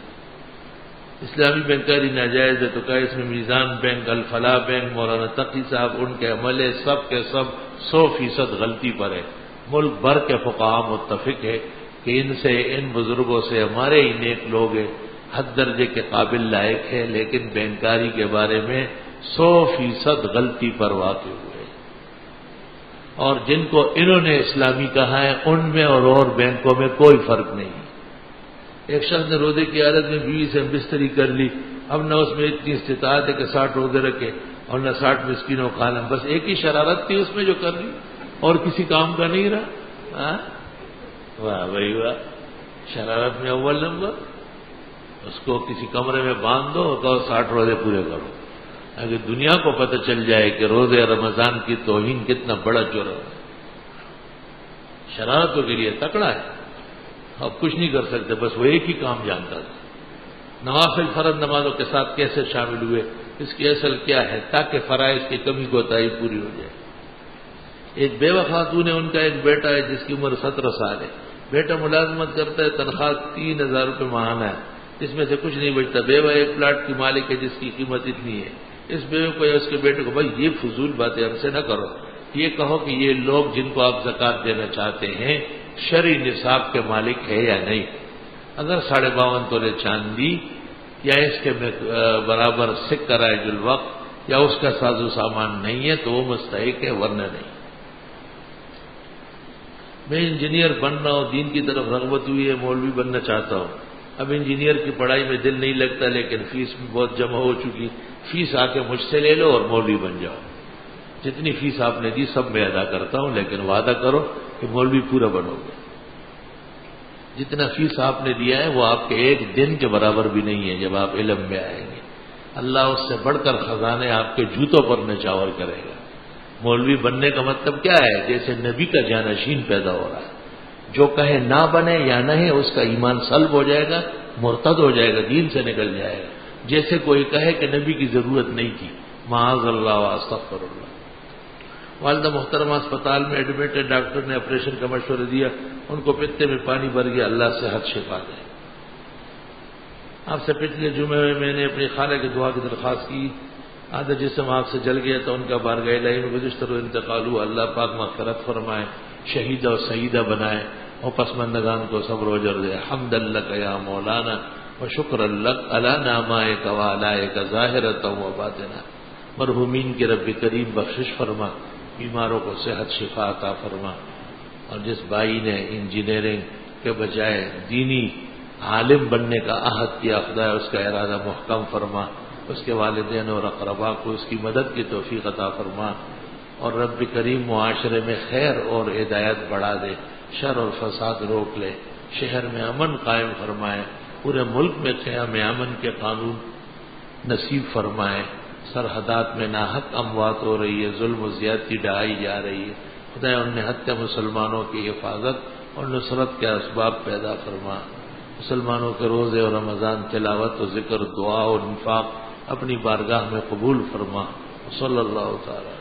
اسلامی بینکاری ناجائز ہے تو کہا اس میں میزان بینک، الفلاح بینک، مولانا تقی صاحب ان کے عملے سب کے سب 100% غلطی پر ہے۔ ملک بھر کے فقہا متفق ہے کہ ان بزرگوں سے ہمارے ہی نیک لوگ ہیں، حد درجے کے قابل لائق ہے، لیکن بینکاری کے بارے میں 100% غلطی پر واقع ہوئے، اور جن کو انہوں نے اسلامی کہا ہے ان میں اور بینکوں میں کوئی فرق نہیں۔ ایک شخص نے روزے کی حالت میں بیوی سے بستری کر لی، اب نہ اس میں اتنی استطاعت ہے کہ 60 روزے رکھے اور نہ 60 مسکینوں کھانا، بس ایک ہی شرارت تھی اس میں جو کر لی اور کسی کام کا نہیں رہا۔ واہ بھائی واہ، شرارت میں اول نمبر۔ اس کو کسی کمرے میں باندھ دو اور کہو 60 روزے پورے کرو، اگر دنیا کو پتہ چل جائے کہ روزے رمضان کی توہین کتنا بڑا جرم ہے۔ شرارتوں کے لیے تکڑا ہے، اب کچھ نہیں کر سکتے، بس وہ ایک ہی کام جانتا تھا۔ نوافل فرض نمازوں کے ساتھ کیسے شامل ہوئے، اس کی اصل کیا ہے تاکہ فرائض کی کمی کوتاہی پوری ہو جائے۔ ایک بیوہ خاتون ہے، ان کا ایک بیٹا ہے جس کی عمر 17 سال ہے، بیٹا ملازمت کرتا ہے، تنخواہ 3000 روپے ماہانہ ہے، اس میں سے کچھ نہیں بچتا۔ بیوہ ایک پلاٹ کی مالک ہے جس کی قیمت اتنی ہے۔ اس بیوہ کو یا اس کے بیٹے کو، بھائی یہ فضول باتیں ہم سے نہ کرو، یہ کہو کہ یہ لوگ جن کو آپ زکوٰۃ دینا چاہتے ہیں شرعی نصاب کے مالک ہے یا نہیں۔ اگر 52.5 تولے چاندی یا اس کے برابر سکھ رائج الوقت یا اس کا ساز و سامان نہیں ہے تو وہ مستحق ہے، ورنہ نہیں۔ میں انجینئر بن رہا ہوں، دین کی طرف رغبت ہوئی ہے، مولوی بننا چاہتا ہوں۔ اب انجینئر کی پڑھائی میں دل نہیں لگتا، لیکن فیس بھی بہت جمع ہو چکی، فیس آ کے مجھ سے لے لو اور مولوی بن جاؤ۔ جتنی فیس آپ نے دی سب میں ادا کرتا ہوں، لیکن وعدہ کرو کہ مولوی پورا بنو گے۔ جتنا فیس آپ نے دیا ہے وہ آپ کے ایک دن کے برابر بھی نہیں ہے جب آپ علم میں آئیں گے۔ اللہ اس سے بڑھ کر خزانے آپ کے جوتوں پر نچاور کرے گا۔ مولوی بننے کا مطلب کیا ہے؟ جیسے نبی کا جانشین پیدا ہو رہا ہے، جو کہے نہ بنے یا نہیں اس کا ایمان سلب ہو جائے گا، مرتد ہو جائے گا، دین سے نکل جائے گا۔ جیسے کوئی کہے کہ نبی کی ضرورت نہیں تھی، معاذ اللہ و استغفر اللہ۔ والدہ محترمہ اسپتال میں ایڈمٹ ہے، ڈاکٹر نے آپریشن کا مشورہ دیا، ان کو پتے میں پانی بھر گیا، اللہ سے ہر شفا دے۔ آپ سے پچھلے جمعے میں میں نے اپنی خالہ کی دعا کی درخواست کی، آدھا جسم آگ سے جل گیا تو ان کا بارگاہ الہی میں گزشتہ روز انتقال ہوا، اللہ پاک مغفرت فرمائے، شہیدہ و سعیدہ بنائے اور پسماندگان کو صبر و اجر دے۔ حمد لک یا مولانا و شکر لک علی نعمائک و آلائک ظاہرۃ و باطنہ۔ مرحومین کے رب کریم بخشش فرما، بیماروں کو صحت شفا عطا فرما، اور جس بھائی نے انجینئرنگ کے بجائے دینی عالم بننے کا عہد کیا، خدا اس کا ارادہ محکم فرما، اس کے والدین اور اقربا کو اس کی مدد کی توفیق عطا فرما، اور رب کریم معاشرے میں خیر اور ہدایت بڑھا دے، شر اور فساد روک لے، شہر میں امن قائم فرمائے، پورے ملک میں قیام امن کے قانون نصیب فرمائے۔ سرحدات میں ناحق اموات ہو رہی ہے، ظلم و زیادتی ڈھائی جا رہی ہے، خدا ان نہتے مسلمانوں کی حفاظت اور نصرت کے اسباب پیدا فرما۔ مسلمانوں کے روزے اور رمضان تلاوت و ذکر، دعا اور انفاق اپنی بارگاہ میں قبول فرما۔ صلی اللہ تعالی